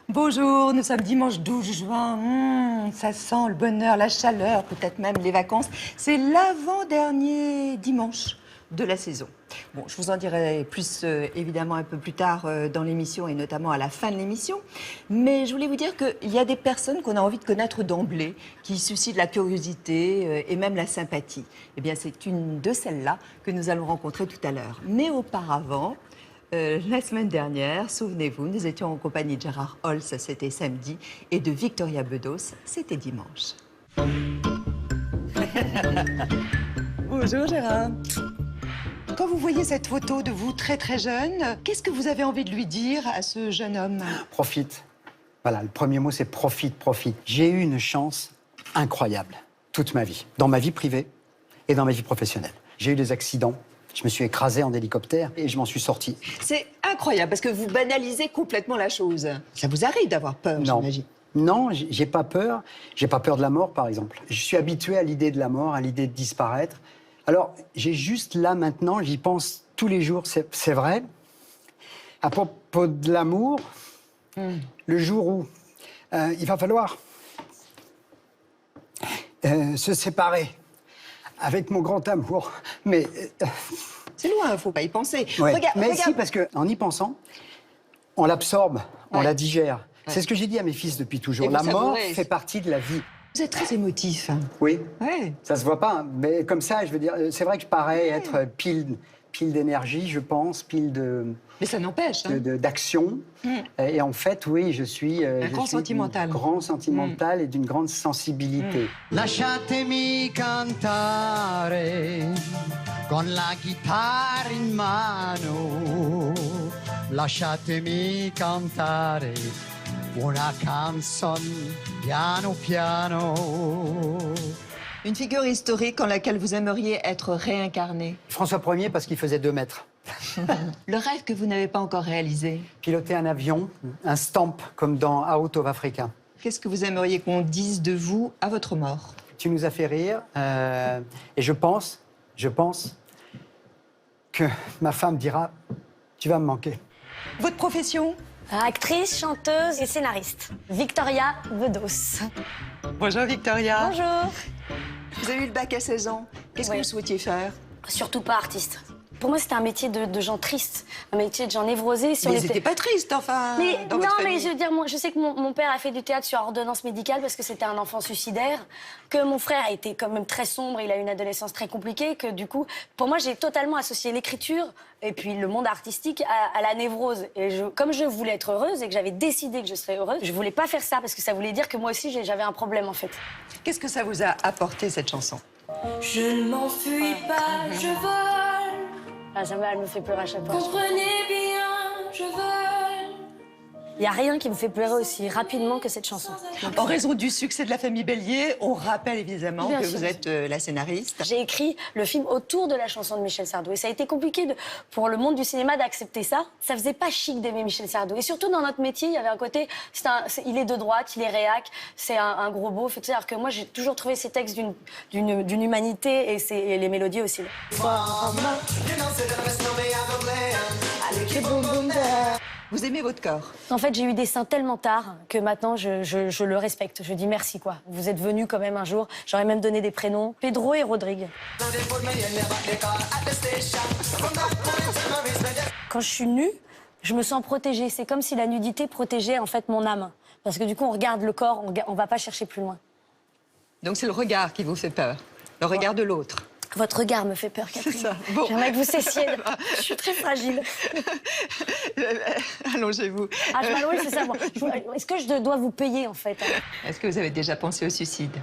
Bonjour, nous sommes dimanche 12 juin. Ça sent le bonheur, la chaleur, peut-être même les vacances. C'est l'avant-dernier dimanche de la saison. Bon, je vous en dirai plus évidemment un peu plus tard dans l'émission et notamment à la fin de l'émission. Mais je voulais vous dire qu'il y a des personnes qu'on a envie de connaître d'emblée, qui suscitent la curiosité et même la sympathie. Eh bien, c'est une de celles-là que nous allons rencontrer tout à l'heure. Mais auparavant... la semaine dernière, souvenez-vous, nous étions en compagnie de Gérard Holtz, c'était samedi, et de Victoria Bedos, c'était dimanche. Bonjour Gérard. Quand vous voyez cette photo de vous très très jeune, qu'est-ce que vous avez envie de lui dire à ce jeune homme? Profite. Voilà, le premier mot c'est profite, profite. J'ai eu une chance incroyable toute ma vie, dans ma vie privée et dans ma vie professionnelle. J'ai eu des accidents. Je me suis écrasé en hélicoptère et je m'en suis sorti. C'est incroyable parce que vous banalisez complètement la chose. Ça vous arrive d'avoir peur, j'imagine? Non, j'ai pas peur. J'ai pas peur de la mort, par exemple. Je suis habitué à l'idée de la mort, à l'idée de disparaître. Alors, j'ai juste là, maintenant, j'y pense tous les jours, c'est vrai. À propos de l'amour, le jour où il va falloir se séparer avec mon grand amour, mais... C'est loin, faut pas y penser. Ouais. Regarde. Si, parce qu'en y pensant, on l'absorbe, on la digère. Ouais. C'est ce que j'ai dit à mes fils depuis toujours. La mort fait partie de la vie. Vous êtes très émotif. Oui, Ouais. ça se voit pas, hein. Mais comme ça, je veux dire, c'est vrai que je parais être pile d'énergie, je pense, pile de... Mais ça n'empêche. Hein. D'action. Et en fait, oui, je suis... Un grand sentimental. Grand sentimental et d'une grande sensibilité. Lasciatemi cantare con la chitarra in mano. Lasciatemi cantare una canzone piano piano. Une figure historique en laquelle vous aimeriez être réincarné. François Ier, parce qu'il faisait 2 mètres. Le rêve que vous n'avez pas encore réalisé. Piloter un avion, un stamp, comme dans Out of Africa. Qu'est-ce que vous aimeriez qu'on dise de vous à votre mort? Tu nous as fait rire, et je pense que ma femme dira « tu vas me manquer ». Votre profession? Actrice, chanteuse et scénariste. Victoria Bedos. Bonjour Victoria. Bonjour. Vous avez eu le bac à 16 ans. Qu'est-ce que vous souhaitiez faire? Surtout pas artiste. Pour moi, c'était un métier de gens tristes, un métier de gens névrosés. Si Mais ils n'étaient pas tristes, enfin, dans votre famille. Mais je veux dire, moi, je sais que mon père a fait du théâtre sur ordonnance médicale parce que c'était un enfant suicidaire, que mon frère a été quand même très sombre, il a eu une adolescence très compliquée, que du coup, pour moi, j'ai totalement associé l'écriture et puis le monde artistique à la névrose. Et comme je voulais être heureuse et que j'avais décidé que je serais heureuse, je voulais pas faire ça parce que ça voulait dire que moi aussi, j'avais un problème, en fait. Qu'est-ce que ça vous a apporté, cette chanson? Je ne m'enfuis pas, je vole. Ah, elle me fait pleurer à chaque fois. Comprenez bien, je vole. Il n'y a rien qui me fait pleurer aussi rapidement que cette chanson. En raison du succès de La Famille Bélier, on rappelle évidemment Bien que sûr. vous êtes la scénariste. J'ai écrit le film autour de la chanson de Michel Sardou. Et ça a été compliqué pour le monde du cinéma d'accepter ça. Ça faisait pas chic d'aimer Michel Sardou. Et surtout dans notre métier, il y avait un côté... il est de droite, il est réac, c'est un gros beauf. Alors que moi, j'ai toujours trouvé ces textes d'une humanité et les mélodies aussi. Vous aimez votre corps? En fait, j'ai eu des seins tellement tard que maintenant, je le respecte. Je dis merci, quoi. Vous êtes venus quand même un jour. J'aurais même donné des prénoms. Pedro et Rodrigue. Quand je suis nue, je me sens protégée. C'est comme si la nudité protégeait en fait mon âme. Parce que du coup, on regarde le corps, on va pas chercher plus loin. Donc c'est le regard qui vous fait peur, le regard de l'autre. Votre regard me fait peur, Catherine. C'est ça. Bon. J'aimerais que vous cessiez. Je suis très fragile. Allongez-vous. Ah, je m'allonge, c'est ça. Bon. Est-ce que je dois vous payer, en fait? Est-ce que vous avez déjà pensé au suicide?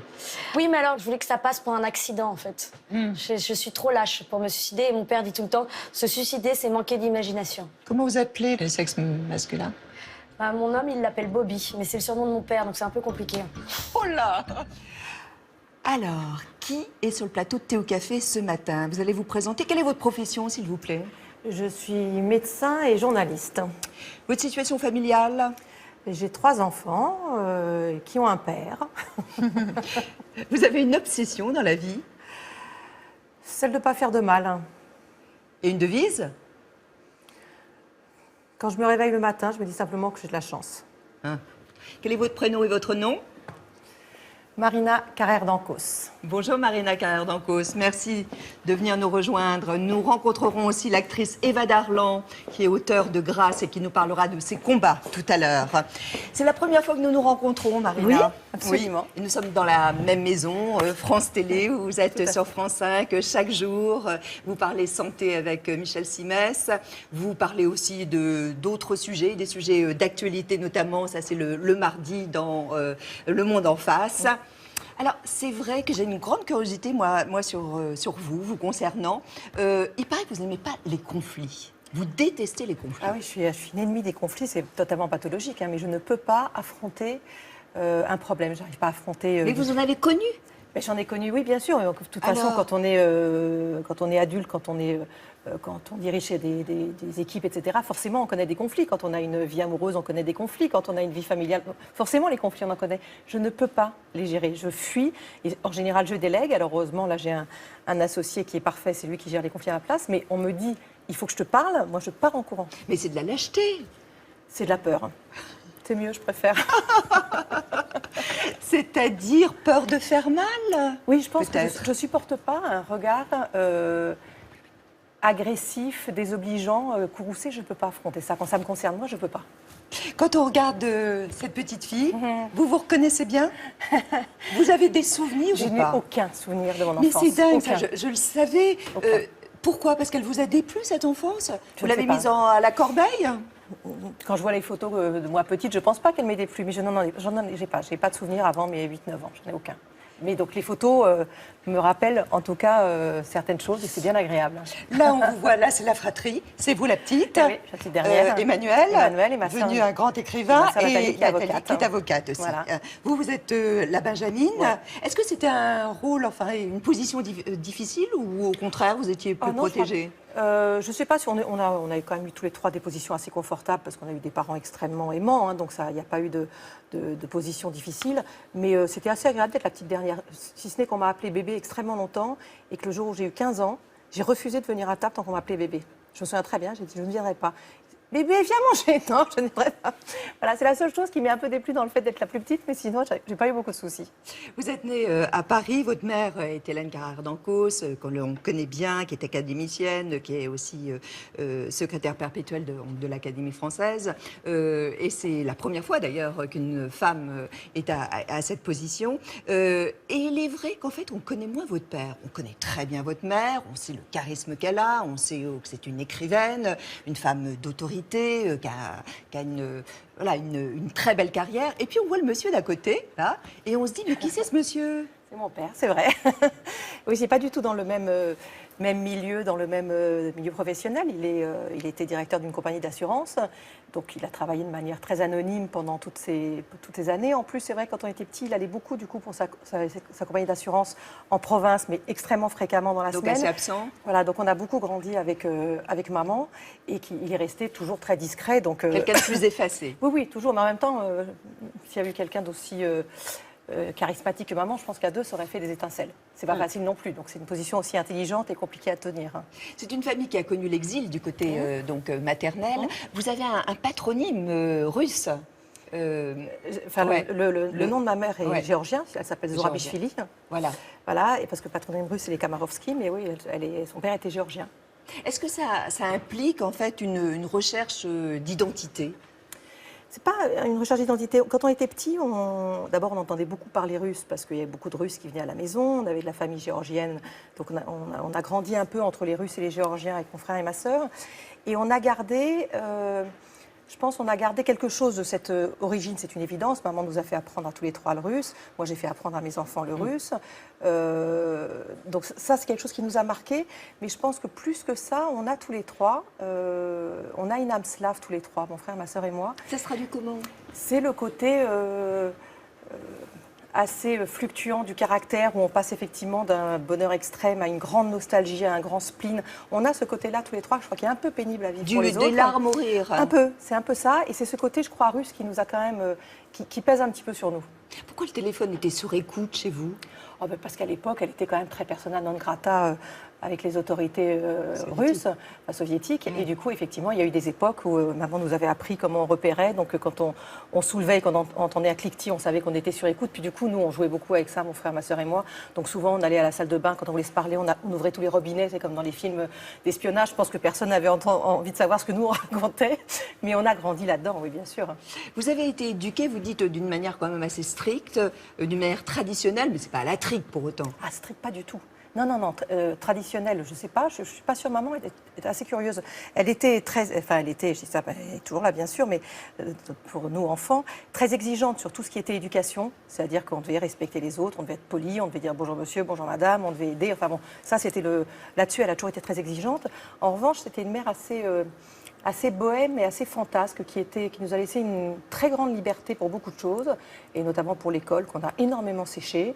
Oui, mais alors, je voulais que ça passe pour un accident, en fait. Je suis trop lâche pour me suicider. Et mon père dit tout le temps, se suicider, c'est manquer d'imagination. Comment vous appelez le sexe masculin? Mon homme, il l'appelle Bobby, mais c'est le surnom de mon père, donc c'est un peu compliqué. Oh là! Alors, qui est sur le plateau de Thé au Café ce matin? Vous allez vous présenter. Quelle est votre profession, s'il vous plaît? Je suis médecin et journaliste. Votre situation familiale? J'ai 3 enfants qui ont un père. Vous avez une obsession dans la vie? Celle de ne pas faire de mal. Et une devise? Quand je me réveille le matin, je me dis simplement que j'ai de la chance. Hein. Quel est votre prénom et votre nom? Marina Carrère d'Ancos. Bonjour Marina Carrère d'Ancos, merci de venir nous rejoindre. Nous rencontrerons aussi l'actrice Eva Darlan, qui est auteure de Grâce et qui nous parlera de ses combats tout à l'heure. C'est la première fois que nous nous rencontrons, Marina. Oui, absolument. Oui. Et nous sommes dans la même maison, France Télé, où vous êtes sur France 5 chaque jour. Vous parlez santé avec Michel Simès. Vous parlez aussi d'autres sujets, des sujets d'actualité notamment. Ça, c'est le mardi dans Le Monde en face. Alors, c'est vrai que j'ai une grande curiosité, moi sur vous concernant. Il paraît que vous n'aimez pas les conflits. Vous détestez les conflits. Ah oui, je suis une ennemie des conflits, c'est totalement pathologique, hein, mais je ne peux pas affronter un problème. Je n'arrive pas à affronter... Mais vous en avez connu? Mais j'en ai connu, oui, bien sûr. De toute façon, quand on est adulte, quand on dirige des équipes, etc., forcément, on connaît des conflits. Quand on a une vie amoureuse, on connaît des conflits. Quand on a une vie familiale, forcément, les conflits, on en connaît. Je ne peux pas les gérer. Je fuis. Et en général, je délègue. Alors, heureusement, là, j'ai un associé qui est parfait. C'est lui qui gère les conflits à ma place. Mais on me dit, il faut que je te parle. Moi, je pars en courant. Mais c'est de la lâcheté. C'est de la peur. C'est mieux, je préfère. C'est-à-dire peur de faire mal? Oui, je pense que Peut-être. je ne supporte pas un regard agressif, désobligeant, courroucé. Je ne peux pas affronter ça. Quand ça me concerne, moi, je ne peux pas. Quand on regarde cette petite fille, vous vous reconnaissez bien? Vous avez des souvenirs Je ou n'ai pas? aucun souvenir de mon Mais enfance. c'est dingue, ça, Aucun. je le savais. Aucun. Pourquoi? Parce qu'elle vous a déplu, cette enfance? Vous ne l'avez sais pas. mise à la corbeille? Quand je vois les photos de moi petite, je ne pense pas qu'elle m'ait déplu, mais j'ai pas de souvenir avant mes 8-9 ans, je n'en ai aucun. Mais donc les photos me rappellent en tout cas certaines choses et c'est bien agréable. Là, on vous voit, là, c'est la fratrie. C'est vous la petite. Oui, la petite dernière. Emmanuel, Emmanuel et ma sœur. devenu un grand écrivain. Ma sœur Nathalie, et qui est avocate. Nathalie, qui est avocate aussi. Voilà. Vous êtes la Benjamine. Ouais. Est-ce que c'était un rôle, enfin, une position difficile ou au contraire, vous étiez plus Ah non, protégée? je ne sais pas si on a quand même eu tous les 3 des positions assez confortables parce qu'on a eu des parents extrêmement aimants, hein, donc il n'y a pas eu de position difficile. Mais c'était assez agréable d'être la petite dernière, si ce n'est qu'on m'a appelée bébé extrêmement longtemps et que le jour où j'ai eu 15 ans, j'ai refusé de venir à table tant qu'on m'appelait bébé. Je me souviens très bien, j'ai dit je ne viendrai pas. Bébé, viens manger. Non, je ne viendrai pas. Voilà, c'est la seule chose qui m'est un peu déplu dans le fait d'être la plus petite, mais sinon, j'ai pas eu beaucoup de soucis. Vous êtes née à Paris, votre mère est Hélène Carrère d'Ancos, qu'on connaît bien, qui est académicienne, qui est aussi secrétaire perpétuelle de l'Académie française. Et c'est la première fois d'ailleurs qu'une femme est à cette position. Et il est vrai qu'en fait, on connaît moins votre père. On connaît très bien votre mère, on sait le charisme qu'elle a, on sait que c'est une écrivaine, une femme d'autorité, qui a une très belle carrière. Et puis on voit le monsieur d'à côté, là, et on se dit, mais qui c'est ce monsieur? C'est mon père, c'est vrai. Oui, c'est pas du tout dans le même milieu, dans le même milieu professionnel. Il était directeur d'une compagnie d'assurance, donc il a travaillé de manière très anonyme pendant toutes ces années. En plus, c'est vrai, quand on était petit, il allait beaucoup du coup pour sa compagnie d'assurance en province, mais extrêmement fréquemment dans la Donc semaine. assez absent. Voilà, donc on a beaucoup grandi avec maman et il est resté toujours très discret. Donc Quelqu'un de plus effacé. oui, toujours. Mais en même temps, s'il y a eu quelqu'un d'aussi charismatique que maman, je pense qu'à deux, ça aurait fait des étincelles. C'est pas facile non plus. Donc c'est une position aussi intelligente et compliquée à tenir. Hein. C'est une famille qui a connu l'exil du côté maternel. Vous avez un patronyme russe. Enfin, ouais. le nom de ma mère est ouais. géorgien. Elle s'appelle Zora Géorgien. Bishvili. Voilà. Et parce que le patronyme russe, c'est les Kamarovski. Mais oui, son père était géorgien. Est-ce que ça implique en fait une recherche d'identité? C'est pas une recherche d'identité. Quand on était petit, d'abord on entendait beaucoup parler russe parce qu'il y avait beaucoup de Russes qui venaient à la maison. On avait de la famille géorgienne, donc on a grandi un peu entre les Russes et les Géorgiens avec mon frère et ma sœur. Et on a gardé Je pense qu'on a gardé quelque chose de cette origine, c'est une évidence. Maman nous a fait apprendre à tous les trois le russe. Moi, j'ai fait apprendre à mes enfants le russe. Donc ça, c'est quelque chose qui nous a marqué. Mais je pense que plus que ça, on a tous les trois, on a une âme slave tous les trois, mon frère, ma sœur et moi. Ça se traduit comment? C'est le côté assez fluctuant du caractère, où on passe effectivement d'un bonheur extrême à une grande nostalgie, à un grand spleen. On a ce côté-là tous les trois, je crois qu'il est un peu pénible à vivre pour les autres. Des larmes au rire. Un peu, c'est un peu ça. Et c'est ce côté, je crois, russe qui nous a quand même, qui pèse un petit peu sur nous. Pourquoi le téléphone était sur écoute chez vous? Oh ben parce qu'à l'époque, elle était quand même très persona non grata avec les autorités russes, soviétiques. Et du coup, effectivement, il y a eu des époques où maman nous avait appris comment on repérait. Donc, quand on soulevait et qu'on entendait un cliquetis, on savait qu'on était sur écoute. Puis du coup, nous, on jouait beaucoup avec ça, mon frère, ma sœur et moi. Donc, souvent, on allait à la salle de bain. Quand on voulait se parler, on ouvrait tous les robinets. C'est comme dans les films d'espionnage. Je pense que personne n'avait envie de savoir ce que nous, on racontait. Mais on a grandi là-dedans, oui, bien sûr. Vous avez été éduquée, vous dites, d'une manière quand même assez stricte, d'une manière traditionnelle, mais c'est pas à la trique pour autant. Ah, strict, pas du tout. Non, traditionnelle, je ne sais pas, je ne suis pas sûre, maman était assez curieuse. Elle était très, enfin elle était, je dis ça, elle est toujours là bien sûr, mais pour nous enfants, très exigeante sur tout ce qui était éducation, c'est-à-dire qu'on devait respecter les autres, on devait être poli, on devait dire bonjour monsieur, bonjour madame, on devait aider, enfin bon, ça c'était là-dessus elle a toujours été très exigeante. En revanche, c'était une mère assez bohème et assez fantasque, qui nous a laissé une très grande liberté pour beaucoup de choses, et notamment pour l'école, qu'on a énormément séché.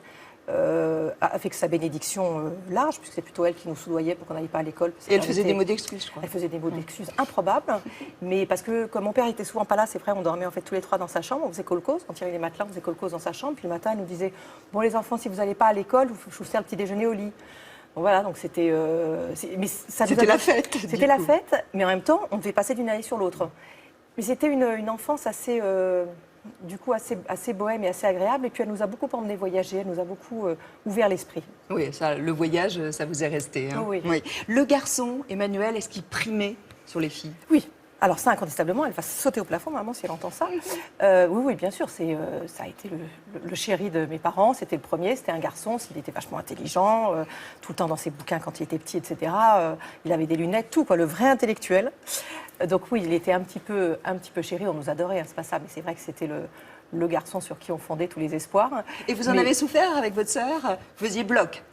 Avec sa bénédiction large, puisque c'est plutôt elle qui nous soudoyait pour qu'on n'aille pas à l'école. Et elle faisait des mots d'excuses, je crois. Elle faisait des mots d'excuses improbables, mais parce que comme mon père était souvent pas là, c'est vrai, on dormait en fait tous les trois dans sa chambre, on faisait kolkhoz, on tirait les matelas, on faisait kolkhoz dans sa chambre, puis le matin elle nous disait « Bon les enfants, si vous n'allez pas à l'école, je vous sers le petit déjeuner au lit ». Bon, voilà, donc c'était... C'était la fête. C'était la fête, mais en même temps, on devait passer d'une année sur l'autre. Mais c'était une enfance assez... du coup, assez bohème et assez agréable. Et puis, elle nous a beaucoup emmené voyager, elle nous a beaucoup ouvert l'esprit. Oui, ça, le voyage, ça vous est resté. Hein. Oui. Le garçon, Emmanuel, est-ce qu'il primait sur les filles? Oui. Alors ça, incontestablement, elle va sauter au plafond, maman, si elle entend ça. Oui, bien sûr, ça a été le chéri de mes parents. C'était le premier, c'était un garçon, il était vachement intelligent, tout le temps dans ses bouquins quand il était petit, etc. Il avait des lunettes, tout, quoi, le vrai intellectuel. Donc oui, il était un petit peu chéri, on nous adorait, hein, c'est pas ça, mais c'est vrai que c'était le garçon sur qui on fondait tous les espoirs. Et vous en avez souffert avec votre sœur? Vous faisiez bloc?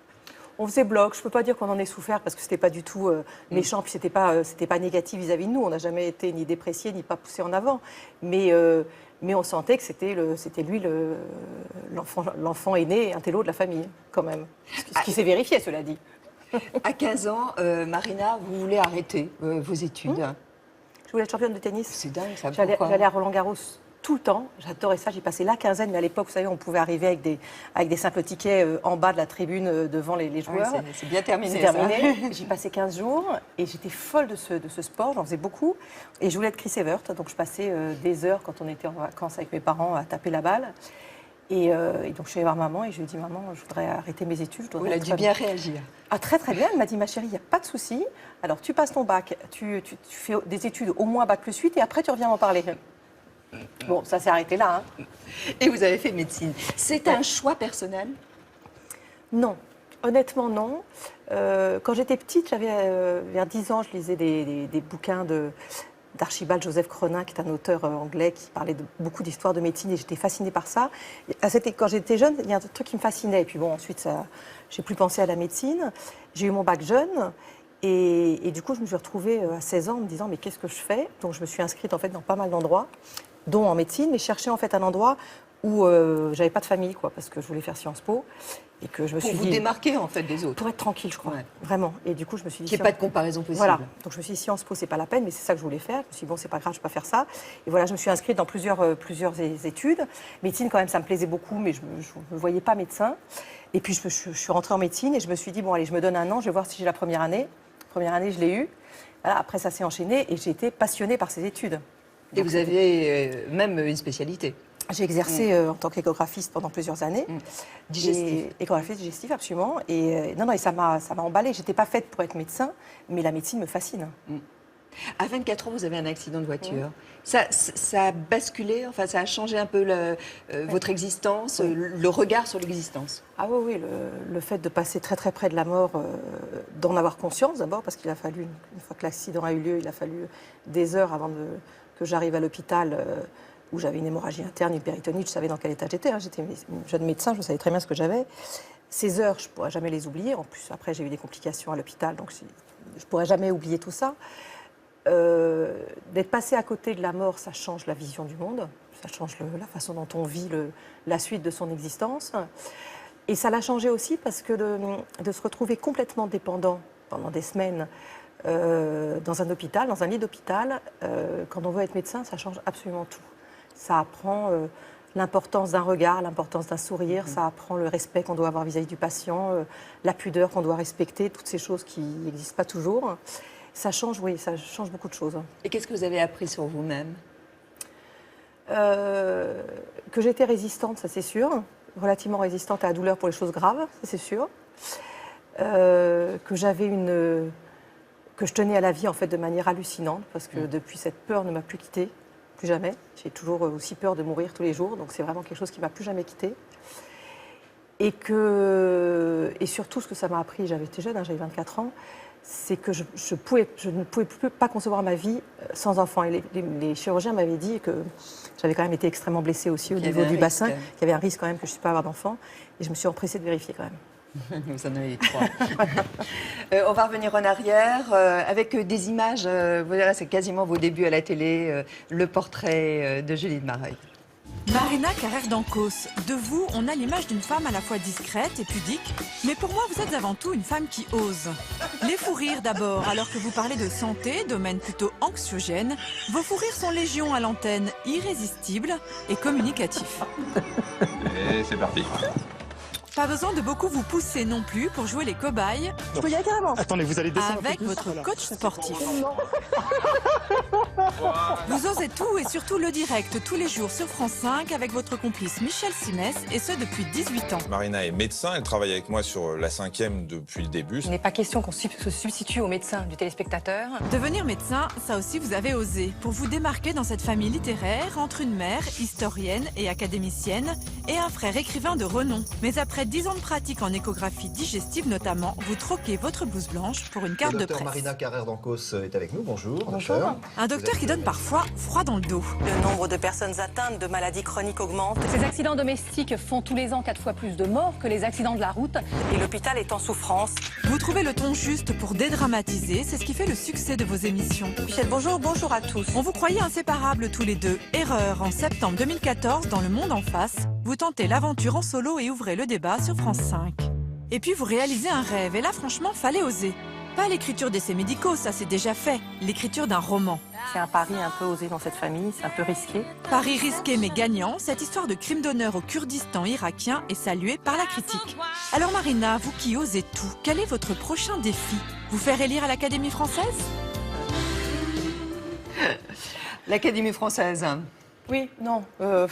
On faisait bloc. Je ne peux pas dire qu'on en ait souffert parce que ce n'était pas du tout méchant, puis ce n'était pas négatif vis-à-vis de nous. On n'a jamais été ni déprécié, ni pas poussé en avant. Mais on sentait que c'était lui l'enfant aîné, un télo de la famille, quand même. Ce qui s'est vérifié, cela dit. À 15 ans, Marina, vous voulez arrêter vos études. Je voulais être championne de tennis. C'est dingue, ça. J'allais à Roland-Garros tout le temps. J'adorais ça. J'ai passé la quinzaine, mais à l'époque, vous savez, on pouvait arriver avec des simples tickets en bas de la tribune devant les joueurs. Oui, c'est bien terminé. C'est terminé. J'ai passé 15 jours et j'étais folle de ce sport. J'en faisais beaucoup. Et je voulais être Chris Evert. Donc, je passais des heures quand on était en vacances avec mes parents à taper la balle. Et donc, je suis allée voir maman et je lui ai dit, maman, je voudrais arrêter mes études. Elle a dû bien réagir. Ah, très, très bien. Elle m'a dit, ma chérie, il n'y a pas de souci. Alors, tu passes ton bac, tu fais des études au moins bac plus 8 et après, tu reviens m'en parler. Bon, ça s'est arrêté là. Hein. Et vous avez fait médecine. C'est un choix personnel? Non. Honnêtement, non. Quand j'étais petite, j'avais vers 10 ans, je lisais des bouquins d'Archibald Joseph Cronin, qui est un auteur anglais qui parlait beaucoup d'histoires de médecine et j'étais fascinée par ça. Quand j'étais jeune, il y a un truc qui me fascinait. Et puis bon, ensuite, j'ai plus pensé à la médecine. J'ai eu mon bac jeune. Et du coup, je me suis retrouvée à 16 ans en me disant, mais qu'est-ce que je fais? Donc, je me suis inscrite en fait dans pas mal d'endroits, dont en médecine, mais cherchais en fait un endroit où j'avais pas de famille, quoi, parce que je voulais faire Sciences Po. Et que je me suis dit, pour vous démarquer en fait des autres. Pour être tranquille, je crois, vraiment. Et du coup, je me suis dit... Qu'il n'y ait pas de comparaison possible. Voilà. Donc, je me suis dit, Sciences Po, c'est pas la peine, mais c'est ça que je voulais faire. Je me suis dit, bon, c'est pas grave, je vais pas faire ça. Et voilà, je me suis inscrite dans plusieurs études. Médecine, quand même, ça me plaisait beaucoup, mais je ne me voyais pas médecin. Et puis, je suis rentrée en médecine et je me suis dit, bon, allez, je me donne un an, je vais voir si j'ai la première année. Première année, je l'ai eue. Voilà, après, ça s'est enchaîné et j'ai été passionnée par ces études. Et vous avez même une spécialité? J'ai exercé en tant qu'échographiste pendant plusieurs années. Digestif. Échographiste digestif, absolument. Et ça m'a emballée. Je n'étais pas faite pour être médecin, mais la médecine me fascine. À 24 ans, vous avez un accident de voiture. Ça a basculé, enfin, ça a changé un peu votre existence, le regard sur l'existence. Ah oui, le fait de passer très très près de la mort, d'en avoir conscience d'abord, parce qu'il a fallu, une fois que l'accident a eu lieu, il a fallu des heures avant que j'arrive à l'hôpital où j'avais une hémorragie interne, une péritonite, je savais dans quel état j'étais. Hein. J'étais une jeune médecin, je savais très bien ce que j'avais. Ces heures, je ne pourrais jamais les oublier. En plus, après, j'ai eu des complications à l'hôpital, donc je ne pourrais jamais oublier tout ça. D'être passé à côté de la mort, ça change la vision du monde, ça change la façon dont on vit la suite de son existence. Et ça l'a changé aussi parce que de se retrouver complètement dépendant pendant des semaines dans un hôpital, dans un lit d'hôpital, quand on veut être médecin, ça change absolument tout. Ça apprend l'importance d'un regard, l'importance d'un sourire, ça apprend le respect qu'on doit avoir vis-à-vis du patient, la pudeur qu'on doit respecter, toutes ces choses qui n'existent pas toujours. Ça change, oui, ça change beaucoup de choses. Et qu'est-ce que vous avez appris sur vous-même? Que j'étais résistante, ça c'est sûr, relativement résistante à la douleur pour les choses graves, ça c'est sûr. Que je tenais à la vie en fait de manière hallucinante, parce que depuis cette peur ne m'a plus quittée, plus jamais. J'ai toujours aussi peur de mourir tous les jours, donc c'est vraiment quelque chose qui m'a plus jamais quittée. Et surtout ce que ça m'a appris, j'avais été jeune, hein, j'avais 24 ans, c'est que je ne pouvais plus pas concevoir ma vie sans enfant. Et les chirurgiens m'avaient dit que j'avais quand même été extrêmement blessée aussi au niveau du bassin, qu'il y avait un risque quand même que je ne puisse pas avoir d'enfant. Et je me suis empressée de vérifier quand même. Vous en avez 3. On va revenir en arrière avec des images. Voilà, c'est quasiment vos débuts à la télé, le portrait de Julie de Mareuil. Marina Carrère d'Ancos, de vous, on a l'image d'une femme à la fois discrète et pudique, mais pour moi, vous êtes avant tout une femme qui ose. Les fous rires d'abord, alors que vous parlez de santé, domaine plutôt anxiogène, vos fous rires sont légion à l'antenne, irrésistibles et communicatifs. Et c'est parti. Pas besoin de beaucoup vous pousser non plus pour jouer les cobayes. Je peux y aller carrément. Attendez, vous allez descendre avec votre coach sportif. Vous osez tout et surtout le direct tous les jours sur France 5 avec votre complice Michel Simès et ce depuis 18 ans. Marina est médecin, elle travaille avec moi sur la 5e depuis le début. Il n'est pas question qu'on se substitue au médecin du téléspectateur. Devenir médecin, ça aussi vous avez osé, pour vous démarquer dans cette famille littéraire entre une mère, historienne et académicienne, et un frère écrivain de renom. Mais après 10 ans de pratique en échographie digestive notamment, vous troquez votre blouse blanche pour une carte de presse. Le docteur Marina Carrère d'Ancos est avec nous, bonjour. Bonjour. Un docteur qui donne parfois froid dans le dos. Le nombre de personnes atteintes de maladies chroniques augmente. Ces accidents domestiques font tous les ans 4 fois plus de morts que les accidents de la route. Et l'hôpital est en souffrance. Vous trouvez le ton juste pour dédramatiser, c'est ce qui fait le succès de vos émissions. Michel, bonjour, bonjour à tous. On vous croyait inséparables tous les deux. Erreur, en septembre 2014, dans Le Monde en face, vous tentez l'aventure en solo et ouvrez le débat sur France 5. Et puis vous réalisez un rêve, et là franchement, fallait oser. Pas l'écriture d'essais médicaux, ça c'est déjà fait. L'écriture d'un roman. C'est un pari un peu osé dans cette famille, c'est un peu risqué. Pari risqué mais gagnant, cette histoire de crime d'honneur au Kurdistan irakien est saluée par la critique. Alors Marina, vous qui osez tout, quel est votre prochain défi? Vous faire élire à l'Académie française? L'Académie française. Oui, non. Non,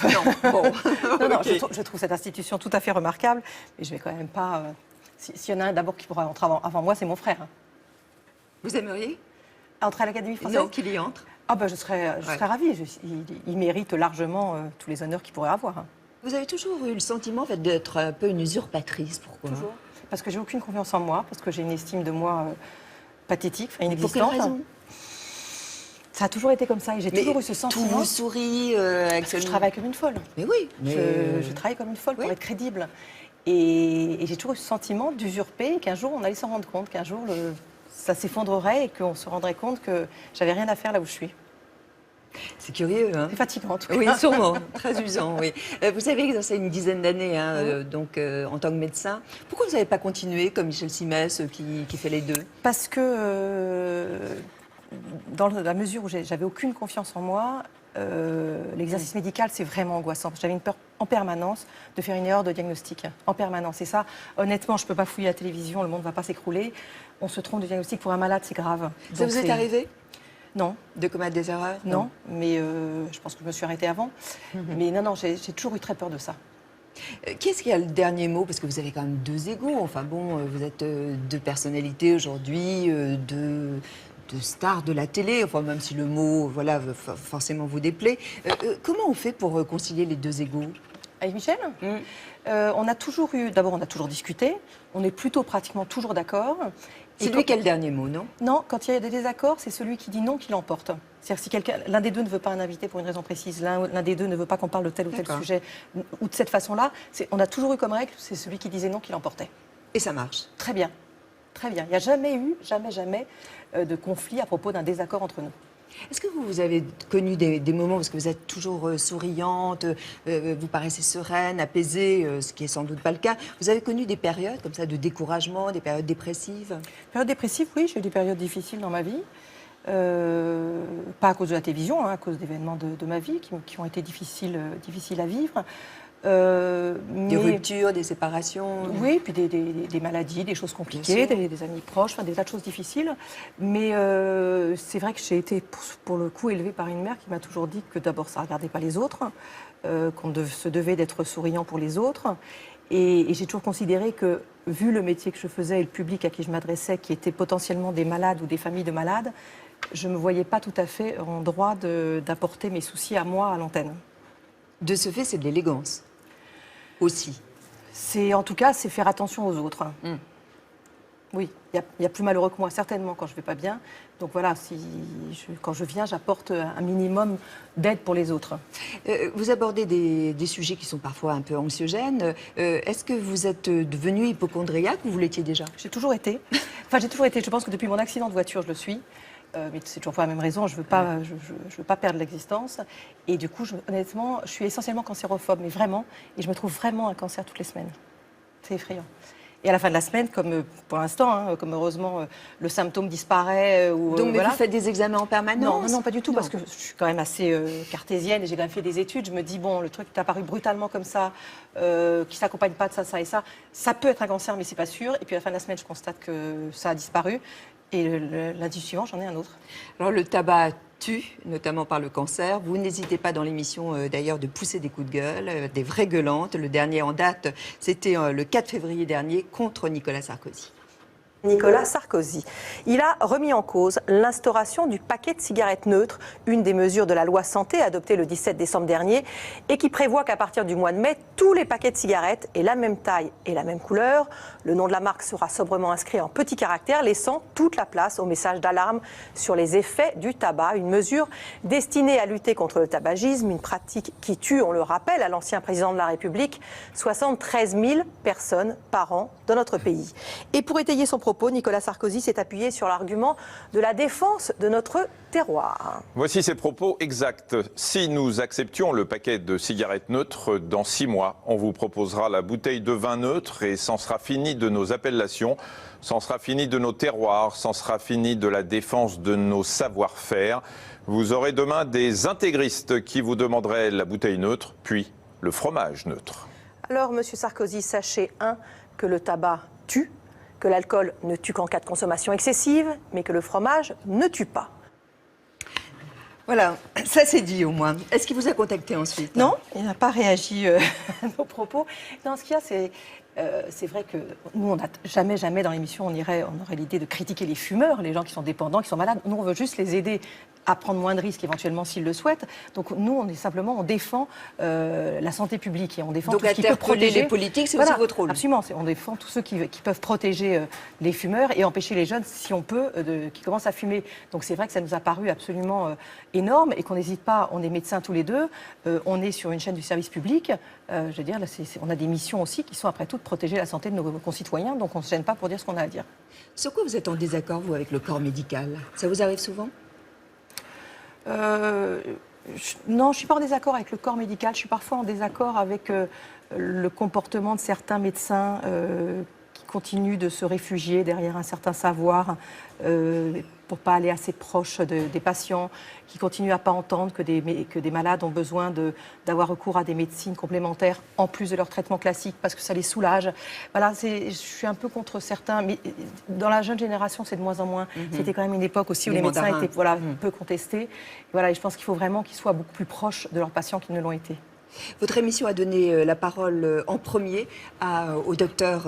bon. Non, Okay. je trouve cette institution tout à fait remarquable, mais je vais quand même pas... S'il y en a un d'abord qui pourra entrer avant moi, c'est mon frère. Vous aimeriez Entrer à l'Académie française? Non, qu'il y entre. Ah ben, je serais ravie. Il mérite largement tous les honneurs qu'il pourrait avoir. Vous avez toujours eu le sentiment en fait, d'être un peu une usurpatrice. Pourquoi? Toujours. Parce que j'ai aucune confiance en moi, parce que j'ai une estime de moi pathétique, inexistante. Pour quelle raison? Ça a toujours été comme ça et j'ai toujours eu ce sentiment. Tout vous sourit. Je travaille comme une folle. Mais oui. Je travaille comme une folle pour être crédible. Et j'ai toujours eu ce sentiment d'usurper, qu'un jour on allait s'en rendre compte, qu'un jour ça s'effondrerait et qu'on se rendrait compte que j'avais rien à faire là où je suis. C'est curieux, hein? C'est fatigant, en tout cas. Oui, sûrement. Très usant, oui. Vous avez exercé une dizaine d'années donc, en tant que médecin. Pourquoi vous n'avez pas continué comme Michel Simès qui fait les deux? Parce que dans la mesure où j'avais aucune confiance en moi, l'exercice médical, c'est vraiment angoissant. J'avais une peur en permanence de faire une erreur de diagnostic. En permanence. Et ça, honnêtement, je ne peux pas fouiller la télévision, le monde ne va pas s'écrouler. On se trompe de diagnostic pour un malade, c'est grave. Ça vous est arrivé? Non. De commettre des erreurs? Non, mais je pense que je me suis arrêtée avant. Mais non, j'ai toujours eu très peur de ça. Qui est-ce qui a le dernier mot? Parce que vous avez quand même deux égos. Enfin bon, vous êtes deux personnalités aujourd'hui, deux stars de la télé, enfin, même si le mot voilà, forcément vous déplaît. Comment on fait pour concilier les deux égos? Avec Michel on a toujours eu, d'abord on a toujours discuté, on est plutôt pratiquement toujours d'accord. C'est lui qui a le dernier mot, non? Non, quand il y a des désaccords, c'est celui qui dit non qui l'emporte. C'est-à-dire si l'un des deux ne veut pas un invité pour une raison précise, l'un des deux ne veut pas qu'on parle de tel ou tel sujet, ou de cette façon-là, on a toujours eu comme règle, c'est celui qui disait non qui l'emportait. Et ça marche? Très bien, très bien. Il n'y a jamais eu, jamais de conflit à propos d'un désaccord entre nous. Est-ce que vous avez connu des moments, parce que vous êtes toujours souriante, vous paraissez sereine, apaisée, ce qui est sans doute pas le cas, vous avez connu des périodes comme ça de découragement, des périodes dépressives? Périodes dépressives, oui, j'ai eu des périodes difficiles dans ma vie. Pas à cause de la télévision, à cause d'événements de ma vie qui ont été difficiles à vivre. Des ruptures, des séparations? Oui, puis des maladies, des choses compliquées, des amis proches, des tas de choses difficiles. Mais c'est vrai que j'ai été, pour le coup, élevée par une mère qui m'a toujours dit que d'abord, ça ne regardait pas les autres, qu'on se devait d'être souriant pour les autres. Et j'ai toujours considéré que, vu le métier que je faisais et le public à qui je m'adressais, qui était potentiellement des malades ou des familles de malades, je ne me voyais pas tout à fait en droit d'apporter mes soucis à moi à l'antenne. De ce fait, c'est de l'élégance aussi. En tout cas, c'est faire attention aux autres. Oui, il y a plus malheureux que moi, certainement, quand je ne vais pas bien. Donc voilà, quand je viens, j'apporte un minimum d'aide pour les autres. Vous abordez des sujets qui sont parfois un peu anxiogènes. Est-ce que vous êtes devenue hypocondriaque ou vous l'étiez déjà? J'ai toujours été. Enfin, j'ai toujours été. Je pense que depuis mon accident de voiture, je le suis. Mais c'est toujours pas la même raison, je veux pas perdre l'existence. Et du coup, honnêtement, je suis essentiellement cancérophobe, mais vraiment, et je me trouve vraiment un cancer toutes les semaines. C'est effrayant. Et à la fin de la semaine, comme pour l'instant, comme heureusement le symptôme disparaît. Donc, mais vous faites des examens en permanence? Non, pas du tout, parce que je suis quand même assez cartésienne et j'ai quand même fait des études. Je me dis, bon, le truc qui est apparu brutalement comme ça, qui ne s'accompagne pas de ça et ça, ça peut être un cancer, mais c'est pas sûr. Et puis à la fin de la semaine, je constate que ça a disparu. Et lundi suivant, j'en ai un autre. Alors, le tabac tue, notamment par le cancer. Vous n'hésitez pas dans l'émission, d'ailleurs, de pousser des coups de gueule, des vraies gueulantes. Le dernier en date, c'était le 4 février dernier contre Nicolas Sarkozy. Nicolas Sarkozy. Il a remis en cause l'instauration du paquet de cigarettes neutres, une des mesures de la loi santé adoptée le 17 décembre dernier et qui prévoit qu'à partir du mois de mai, tous les paquets de cigarettes aient la même taille et la même couleur. Le nom de la marque sera sobrement inscrit en petits caractères, laissant toute la place au message d'alarme sur les effets du tabac. Une mesure destinée à lutter contre le tabagisme, une pratique qui tue, on le rappelle, à l'ancien président de la République, 73 000 personnes par an dans notre pays. Et pour étayer son propos, Nicolas Sarkozy s'est appuyé sur l'argument de la défense de notre terroir. Voici ses propos exacts. Si nous acceptions le paquet de cigarettes neutres, dans 6 mois, on vous proposera la bouteille de vin neutre et c'en sera fini de nos appellations, c'en sera fini de nos terroirs, c'en sera fini de la défense de nos savoir-faire. Vous aurez demain des intégristes qui vous demanderaient la bouteille neutre, puis le fromage neutre. Alors, Monsieur Sarkozy, sachez, que le tabac tue, que l'alcool ne tue qu'en cas de consommation excessive, mais que le fromage ne tue pas. Voilà, ça c'est dit au moins. Est-ce qu'il vous a contacté ensuite? Non, il n'a pas réagi à nos propos. Non, ce qu'il y a, c'est vrai que nous, on n'a jamais dans l'émission, on aurait l'idée de critiquer les fumeurs, les gens qui sont dépendants, qui sont malades. Nous, on veut juste les aider à prendre moins de risques éventuellement s'ils le souhaitent. Donc nous, on défend la santé publique et on défend tout ce qui peut protéger les politiques, c'est aussi votre rôle. Absolument, on défend tous ceux qui peuvent protéger les fumeurs et empêcher les jeunes, si on peut, qui commencent à fumer. Donc c'est vrai que ça nous a paru absolument énorme et qu'on n'hésite pas. On est médecins tous les deux, on est sur une chaîne du service public. Je veux dire, là, on a des missions aussi qui sont après tout de protéger la santé de nos concitoyens. Donc on ne se gêne pas pour dire ce qu'on a à dire. Sur quoi vous êtes en désaccord, vous, avec le corps médical? Ça vous arrive souvent? Non, je ne suis pas en désaccord avec le corps médical. Je suis parfois en désaccord avec le comportement de certains médecins qui continuent de se réfugier derrière un certain savoir pour ne pas aller assez proche des patients, qui continuent à ne pas entendre que des malades ont besoin d'avoir recours à des médecines complémentaires en plus de leur traitement classique parce que ça les soulage. Voilà, je suis un peu contre certains, mais dans la jeune génération, c'est de moins en moins. C'était quand même une époque aussi où les médecins étaient peu contestés. Et je pense qu'il faut vraiment qu'ils soient beaucoup plus proches de leurs patients qu'ils ne l'ont été. Votre émission a donné la parole en premier au docteur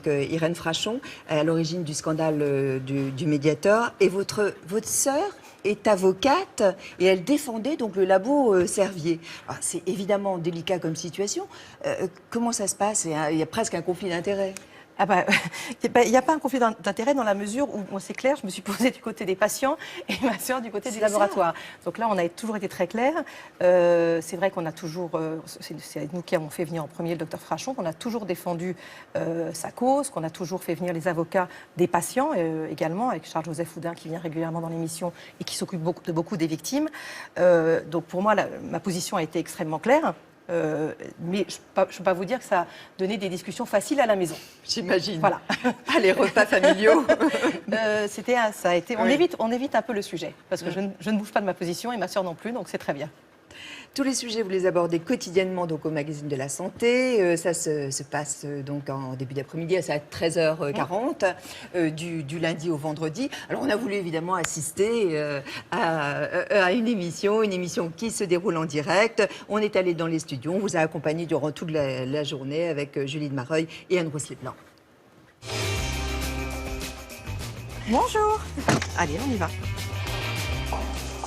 Irène Frachon, à l'origine du scandale du Mediator. Et votre sœur est avocate et elle défendait donc le labo Servier. C'est évidemment délicat comme situation. Comment ça se passe? Il y a presque un conflit d'intérêts. Il n'y a pas un conflit d'intérêt dans la mesure où, moi c'est clair, je me suis posée du côté des patients et ma sœur du côté du laboratoire. Donc là, on a toujours été très clairs. C'est vrai qu'on a toujours, c'est nous qui avons fait venir en premier le docteur Frachon, qu'on a toujours défendu sa cause, qu'on a toujours fait venir les avocats des patients également, avec Charles-Joseph Houdin qui vient régulièrement dans l'émission et qui s'occupe de beaucoup des victimes. Donc pour moi, ma position a été extrêmement claire. Mais je ne peux pas vous dire que ça a donné des discussions faciles à la maison. J'imagine. Voilà. Les repas familiaux. Ça a été. On évite un peu le sujet parce que je ne bouge pas de ma position et ma sœur non plus, donc c'est très bien. Tous les sujets, vous les abordez quotidiennement donc au magazine de la santé. Ça se passe donc en début d'après-midi, c'est à 13h40, du lundi au vendredi. Alors on a voulu évidemment assister à une émission qui se déroule en direct. On est allé dans les studios, on vous a accompagné durant toute la journée avec Julie de Mareuil et Anne-Rose Leblanc. Bonjour. Allez, on y va.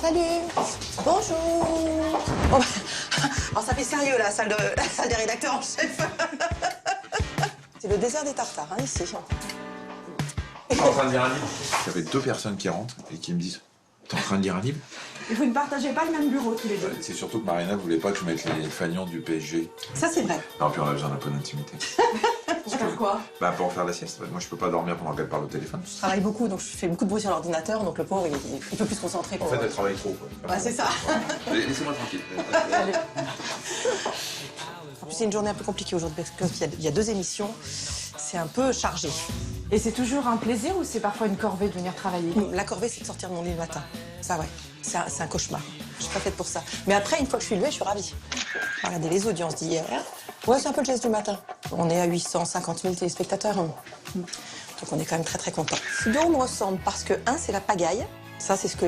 Salut. Bonjour. Bon, alors ça fait sérieux la salle des rédacteurs en chef. C'est le désert des tartares, hein, ici. Je suis en train de lire un livre. Il y avait 2 personnes qui rentrent et qui me disent « T'es en train de lire un livre ?» Et vous ne partagez pas le même bureau tous les deux. C'est surtout que Marina voulait pas que je mette les fanions du PSG. Ça, c'est vrai. Non, puis on a besoin d'un peu d'intimité. Pour faire quoi? Pour faire la sieste. Moi, je peux pas dormir pendant qu'elle parle au téléphone. Je travaille beaucoup, donc je fais beaucoup de bruit sur l'ordinateur, donc le pauvre, il peut plus se concentrer. En fait, elle travaille trop, quoi. Ouais, c'est ça. Laissez-moi tranquille. En plus, c'est une journée un peu compliquée aujourd'hui, parce qu'il y a 2 émissions. C'est un peu chargé. Et c'est toujours un plaisir ou c'est parfois une corvée de venir travailler? La corvée, c'est de sortir de mon lit le matin. Ça, ouais. C'est un cauchemar. Je suis pas faite pour ça. Mais après, une fois que je suis levée, je suis ravie. Regardez les audiences d'hier. Ouais, c'est un peu le geste du matin. On est à 850 000 téléspectateurs. Donc on est quand même très très contents. Deux, on me ressemble parce que, c'est la pagaille. Ça, c'est ce que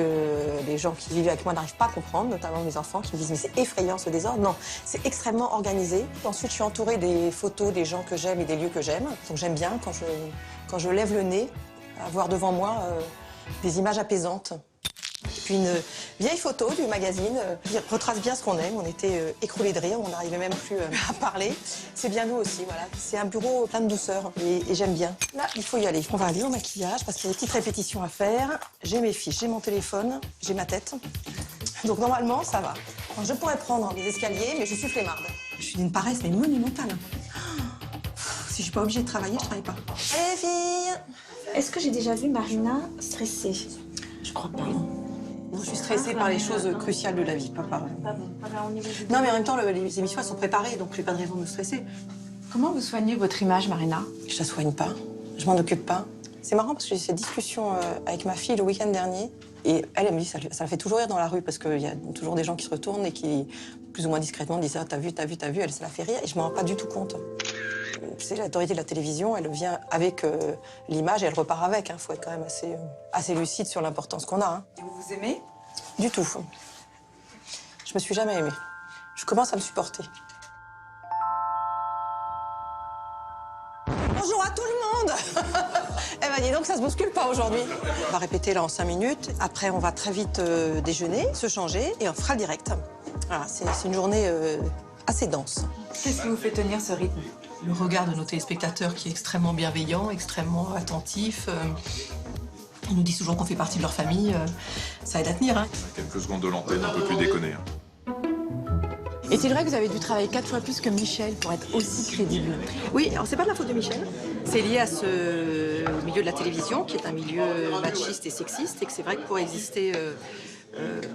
les gens qui vivent avec moi n'arrivent pas à comprendre, notamment mes enfants qui me disent « mais c'est effrayant ce désordre ». Non, c'est extrêmement organisé. Ensuite, je suis entourée des photos des gens que j'aime et des lieux que j'aime. Donc j'aime bien, quand je lève le nez, avoir devant moi des images apaisantes. Et puis une vieille photo du magazine qui retrace bien ce qu'on aime. On était écroulés de rire, on n'arrivait même plus à parler. C'est bien nous aussi, voilà. C'est un bureau plein de douceur et j'aime bien. Là, il faut y aller. On va aller au maquillage parce qu'il y a des petites répétitions à faire. J'ai mes fiches, j'ai mon téléphone, j'ai ma tête. Donc normalement, ça va. Alors, je pourrais prendre des escaliers, mais je suis flemmarde. Je suis d'une paresse mais monumentale. Si je suis pas obligée de travailler, je travaille pas. Allez les filles! Est-ce que j'ai déjà vu Marina stressée? Je crois pas. Non, je suis stressée par les choses cruciales de la vie, pas par... Non, mais en même temps, les émissions, elles sont préparées, donc j'ai pas de raison de me stresser. Comment vous soignez votre image, Marina? Je la soigne pas, je m'en occupe pas. C'est marrant parce que j'ai eu cette discussion avec ma fille le week-end dernier, et elle me dit, ça la fait toujours rire dans la rue, parce qu'il y a toujours des gens qui se retournent et qui, plus ou moins discrètement, disent « Ah, t'as vu, elle, ça la fait rire », et je m'en rends pas du tout compte. Tu sais, l'autorité de la télévision, elle vient avec l'image et elle repart avec. Il faut être quand même assez lucide sur l'importance qu'on a. Hein. Et vous vous aimez? Du tout. Je me suis jamais aimée. Je commence à me supporter. Bonjour à tout le monde. Eh ben dis donc, ça se bouscule pas aujourd'hui. On va répéter là en 5 minutes. Après, on va très vite déjeuner, se changer et on fera le direct. Voilà, c'est une journée assez dense. Qu'est-ce qui vous fait tenir ce rythme? Le regard de nos téléspectateurs qui est extrêmement bienveillant, extrêmement attentif. Ils nous disent toujours qu'on fait partie de leur famille. Ça aide à tenir. Hein. Quelques secondes de l'antenne, on peut plus déconner. Hein. Est-il vrai que vous avez dû travailler 4 fois plus que Michel pour être aussi crédible? Oui, alors c'est pas de la faute de Michel. C'est lié à au milieu de la télévision, qui est un milieu machiste et sexiste, et que c'est vrai que pour exister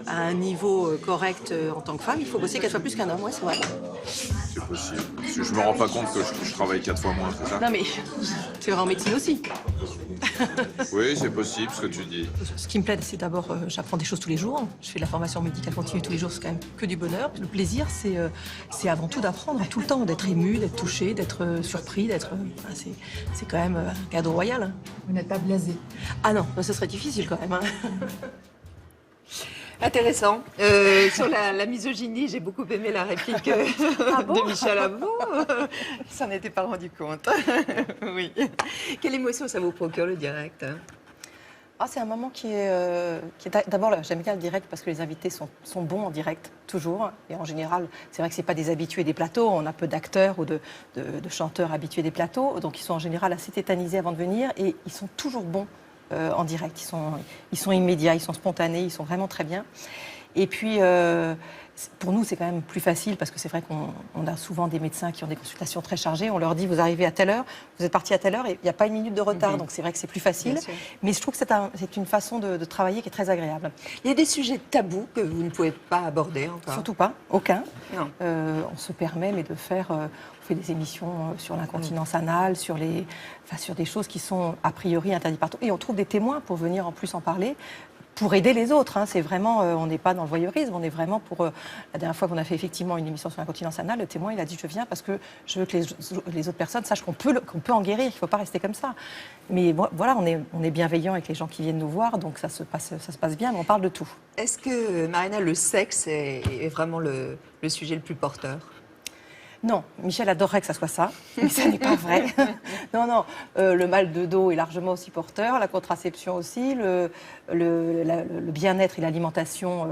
à un niveau correct en tant que femme, il faut bosser 4 fois plus qu'un homme, ouais, c'est vrai. C'est possible. Parce que je me rends pas compte que je travaille 4 fois moins, c'est ça? Non mais, tu vas en médecine aussi. Oui, c'est possible, ce que tu dis. Ce qui me plaît, c'est d'abord, j'apprends des choses tous les jours. Je fais de la formation médicale continue tous les jours, c'est quand même que du bonheur. Le plaisir, c'est avant tout d'apprendre tout le temps, d'être ému, d'être touché, d'être surpris, d'être... c'est quand même un cadeau royal. Hein. Vous n'êtes pas blasé? Ah non, ce serait difficile quand même. Hein. Intéressant. Sur la misogynie, j'ai beaucoup aimé la réplique de Michel Abon. Il s'en était pas rendu compte. Oui. Quelle émotion ça vous procure, le direct? C'est un moment qui est d'abord, j'aime bien le direct parce que les invités sont bons en direct, toujours. Et en général, c'est vrai que ce n'est pas des habitués des plateaux. On a peu d'acteurs ou de chanteurs habitués des plateaux. Donc, ils sont en général assez tétanisés avant de venir et ils sont toujours bons en direct. Ils sont immédiats, ils sont spontanés, ils sont vraiment très bien. Et puis, pour nous, c'est quand même plus facile parce que c'est vrai qu'on a souvent des médecins qui ont des consultations très chargées. On leur dit, vous arrivez à telle heure, vous êtes parti à telle heure et il n'y a pas une minute de retard. Donc c'est vrai que c'est plus facile. Mais je trouve que c'est une façon de travailler qui est très agréable. Il y a des sujets tabous que vous ne pouvez pas aborder encore? Surtout pas, aucun. Non. On se permet mais de faire... on fait des émissions sur l'incontinence anale, sur des choses qui sont a priori interdites partout. Et on trouve des témoins pour venir en plus en parler. Pour aider les autres, c'est vraiment, on n'est pas dans le voyeurisme, on est vraiment pour... la dernière fois qu'on a fait effectivement une émission sur l'incontinence anale, le témoin, il a dit je viens parce que je veux que les autres personnes sachent qu'on peut en guérir, il ne faut pas rester comme ça. Mais voilà, on est bienveillant avec les gens qui viennent nous voir, donc ça se passe bien, mais on parle de tout. Est-ce que, Marina, le sexe est vraiment le sujet le plus porteur? Non, Michel adorerait que ça soit ça, mais ça n'est pas vrai. Non, le mal de dos est largement aussi porteur, la contraception aussi, le bien-être et l'alimentation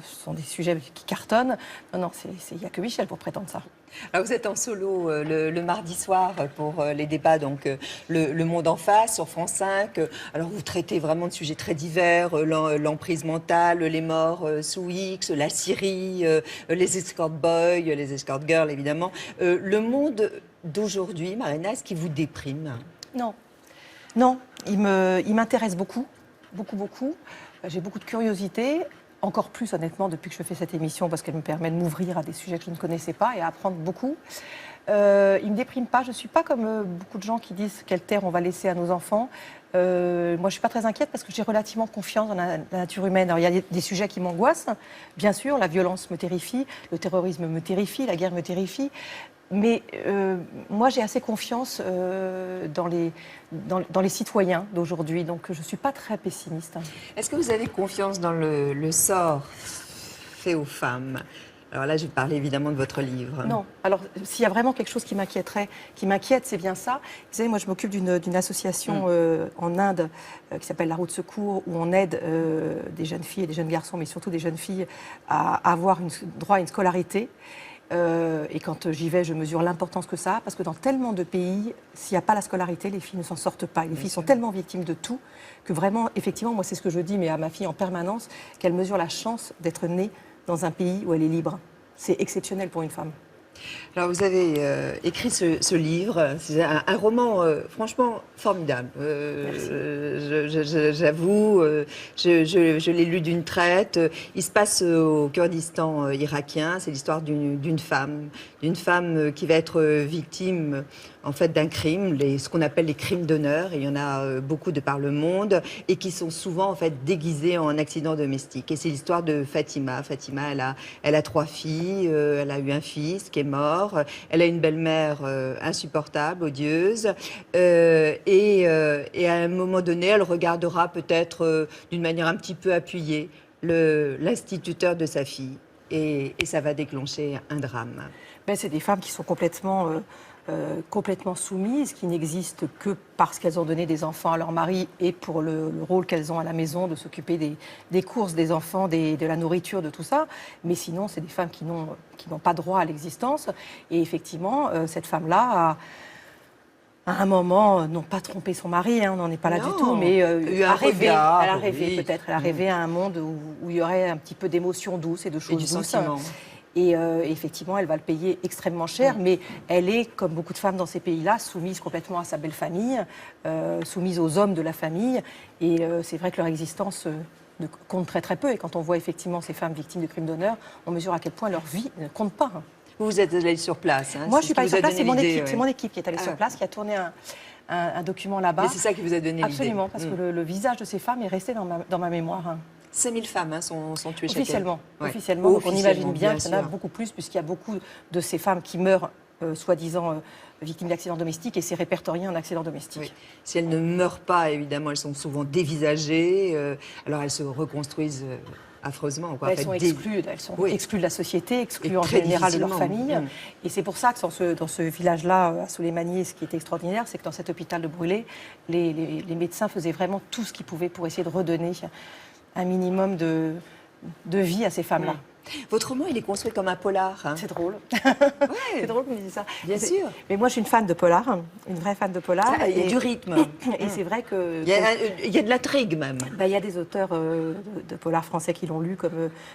sont des sujets qui cartonnent. Non, il n'y a que Michel pour prétendre ça. Alors vous êtes en solo le mardi soir pour les débats, donc le Monde en face sur France 5. Alors vous traitez vraiment de sujets très divers, l'emprise mentale, les morts sous X, la Syrie, les escort boys, les escort girls évidemment. Le monde d'aujourd'hui, Marina, est-ce qu'il vous déprime? Non, il m'intéresse beaucoup. J'ai beaucoup de curiosité. Encore plus, honnêtement, depuis que je fais cette émission, parce qu'elle me permet de m'ouvrir à des sujets que je ne connaissais pas et à apprendre beaucoup. Il ne me déprime pas. Je ne suis pas comme beaucoup de gens qui disent quelle terre on va laisser à nos enfants. Moi, je ne suis pas très inquiète parce que j'ai relativement confiance dans la nature humaine. Alors, il y a des sujets qui m'angoissent. Bien sûr, la violence me terrifie, le terrorisme me terrifie, la guerre me terrifie. Mais moi, j'ai assez confiance dans les citoyens d'aujourd'hui, donc je ne suis pas très pessimiste. Est-ce que vous avez confiance dans le sort fait aux femmes? Alors là, je parlais évidemment de votre livre. Non. Alors, s'il y a vraiment quelque chose qui m'inquiète, c'est bien ça. Vous savez, moi, je m'occupe d'une association en Inde qui s'appelle La Roue de Secours, où on aide des jeunes filles et des jeunes garçons, mais surtout des jeunes filles, à avoir droit à une scolarité. Et quand j'y vais, je mesure l'importance que ça a, parce que dans tellement de pays, s'il n'y a pas la scolarité, les filles ne s'en sortent pas. Et les filles sont tellement victimes de tout que vraiment, effectivement, moi c'est ce que je dis, mais à ma fille en permanence, qu'elle mesure la chance d'être née dans un pays où elle est libre. C'est exceptionnel pour une femme. Alors vous avez écrit ce livre, c'est un roman franchement formidable. J'avoue, je l'ai lu d'une traite. Il se passe au Kurdistan irakien. C'est l'histoire d'une femme qui va être victime en fait d'un crime, ce qu'on appelle les crimes d'honneur. Il y en a beaucoup de par le monde et qui sont souvent en fait déguisés en accidents domestiques. Et c'est l'histoire de Fatima. Fatima, elle a 3 filles, elle a eu un fils qui est mort, elle a une belle-mère insupportable, odieuse, et à un moment donné, elle regardera peut-être d'une manière un petit peu appuyée l'instituteur de sa fille, et ça va déclencher un drame. C'est des femmes qui sont complètement soumises, qui n'existent que parce qu'elles ont donné des enfants à leur mari et pour le rôle qu'elles ont à la maison de s'occuper des courses des enfants, de la nourriture, de tout ça. Mais sinon, c'est des femmes qui n'ont pas droit à l'existence. Et effectivement, cette femme-là à un moment, non pas trompé son mari, on n'en est pas là du tout, mais elle a rêvé peut-être. Elle a rêvé à un monde où il y aurait un petit peu d'émotions douces et de choses douces. Et effectivement, elle va le payer extrêmement cher, mais elle est, comme beaucoup de femmes dans ces pays-là, soumise complètement à sa belle famille, soumise aux hommes de la famille. Et c'est vrai que leur existence compte très très peu. Et quand on voit effectivement ces femmes victimes de crimes d'honneur, on mesure à quel point leur vie ne compte pas. Vous êtes allée sur place. Moi, je ne suis pas allée sur place, c'est mon équipe qui est allée sur place, qui a tourné un document là-bas. Et c'est ça qui vous a donné l'idée. Absolument, parce que le visage de ces femmes est resté dans ma mémoire. 5000 femmes sont tuées chaque année. Officiellement. Donc on imagine bien qu'il y en a beaucoup plus, puisqu'il y a beaucoup de ces femmes qui meurent, soi-disant victimes d'accidents domestiques, et c'est répertorié en accident domestique. Oui. Si elles ne meurent pas, évidemment, elles sont souvent dévisagées. Alors elles se reconstruisent affreusement. Quoi. Elles sont exclues de la société, exclues en très général de leur difficilement. famille. Et c'est pour ça que dans ce village-là, à Souleymanie, ce qui est extraordinaire, c'est que dans cet hôpital de Brûlé, les médecins faisaient vraiment tout ce qu'ils pouvaient pour essayer de redonner un minimum de vie à ces femmes-là. Votre roman, il est construit comme un polar. Hein. C'est drôle. C'est drôle que vous disiez ça. Bien sûr. Mais moi, je suis une fan de polar, une vraie fan de polar. Il y a du rythme. Et c'est vrai que... Il y a de l'intrigue même. Il y a des auteurs de polar français qui l'ont lu,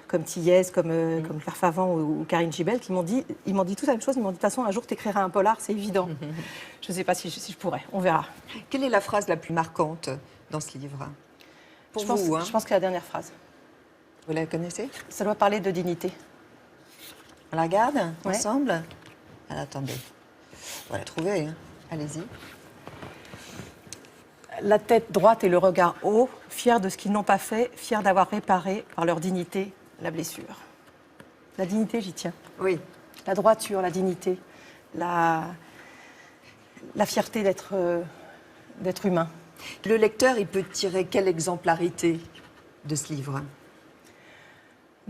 comme Thiès, comme Claire Favant ou Karine Gibel, qui m'ont dit tous la même chose. Ils m'ont dit, de toute façon, un jour, tu écriras un polar, c'est évident. Je ne sais pas si je pourrais, on verra. Quelle est la phrase la plus marquante dans ce livre pour vous, Je pense que la dernière phrase. Vous la connaissez? Ça doit parler de dignité. On la regarde ensemble? Alors, attendez. On va la trouver. Hein. Allez-y. La tête droite et le regard haut, fiers de ce qu'ils n'ont pas fait, fiers d'avoir réparé par leur dignité la blessure. La dignité, j'y tiens. Oui. La droiture, la dignité, la fierté d'être humain. Le lecteur, il peut tirer quelle exemplarité de ce livre?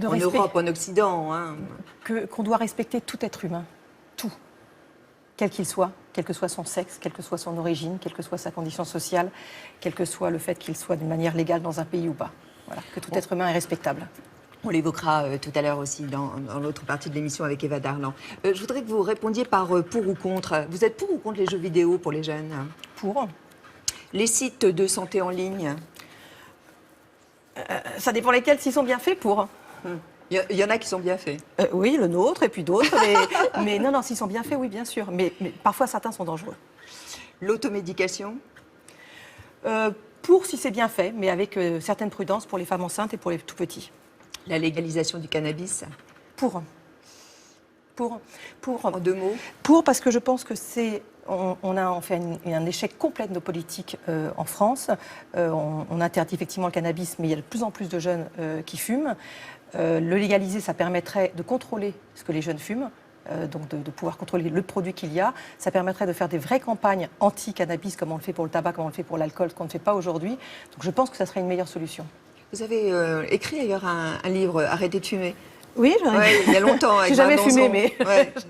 En Europe, en Occident. Hein. Qu'on doit respecter tout être humain. Tout. Quel qu'il soit, quel que soit son sexe, quelle que soit son origine, quelle que soit sa condition sociale, quel que soit le fait qu'il soit d'une manière légale dans un pays ou pas. Voilà, que tout être humain est respectable. On l'évoquera tout à l'heure aussi dans l'autre partie de l'émission avec Eva Darlan. Je voudrais que vous répondiez par pour ou contre. Vous êtes pour ou contre les jeux vidéo pour les jeunes? Pour. Les sites de santé en ligne? Ça dépend lesquels, s'ils sont bien faits, pour. Il y en a qui sont bien faits. Oui, le nôtre et puis d'autres. Mais non, s'ils sont bien faits, oui, bien sûr. Mais parfois, certains sont dangereux. L'automédication? Pour si c'est bien fait, mais avec certaine prudence pour les femmes enceintes et pour les tout petits. La légalisation du cannabis? Pour. En 2 mots? Pour, parce que je pense que on a fait un échec complet de nos politiques en France. On interdit effectivement le cannabis, mais il y a de plus en plus de jeunes qui fument. Le légaliser, ça permettrait de contrôler ce que les jeunes fument, donc de pouvoir contrôler le produit qu'il y a. Ça permettrait de faire des vraies campagnes anti-cannabis, comme on le fait pour le tabac, comme on le fait pour l'alcool, ce qu'on ne fait pas aujourd'hui. Donc je pense que ça serait une meilleure solution. Vous avez écrit d'ailleurs un livre, Arrêtez de fumer. Oui, il y a longtemps. J'ai jamais fumé, mais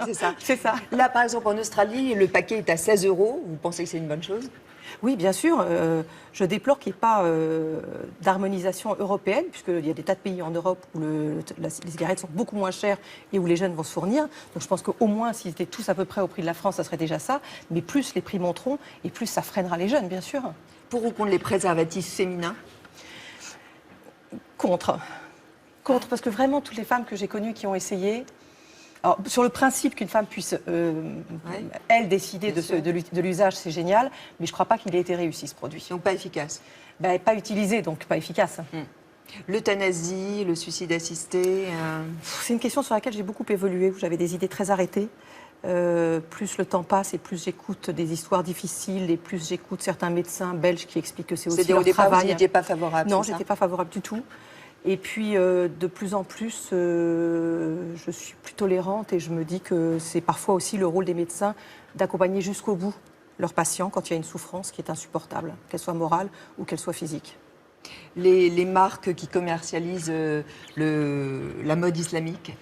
c'est ça. C'est ça. Là, par exemple, en Australie, le paquet est à 16 €. Vous pensez que c'est une bonne chose? Oui, bien sûr. Je déplore qu'il n'y ait pas d'harmonisation européenne, puisqu'il y a des tas de pays en Europe où les cigarettes sont beaucoup moins chères et où les jeunes vont se fournir. Donc je pense qu'au moins, s'ils étaient tous à peu près au prix de la France, ça serait déjà ça. Mais plus les prix monteront et plus ça freinera les jeunes, bien sûr. Pour ou contre les préservatifs féminins? Contre, parce que vraiment, toutes les femmes que j'ai connues qui ont essayé... Alors, sur le principe qu'une femme puisse, elle, décider de l'usage, c'est génial, mais je ne crois pas qu'il ait été réussi, ce produit. Donc pas efficace? Pas utilisé, donc pas efficace. L'euthanasie, le suicide assisté C'est une question sur laquelle j'ai beaucoup évolué, où j'avais des idées très arrêtées. Plus le temps passe et plus j'écoute des histoires difficiles et plus j'écoute certains médecins belges qui expliquent que c'est aussi leur travail. Vous n'étiez pas favorable? Non, je n'étais pas favorable du tout. Et puis, de plus en plus, je suis plus tolérante et je me dis que c'est parfois aussi le rôle des médecins d'accompagner jusqu'au bout leurs patients quand il y a une souffrance qui est insupportable, qu'elle soit morale ou qu'elle soit physique. Les marques qui commercialisent la mode islamique?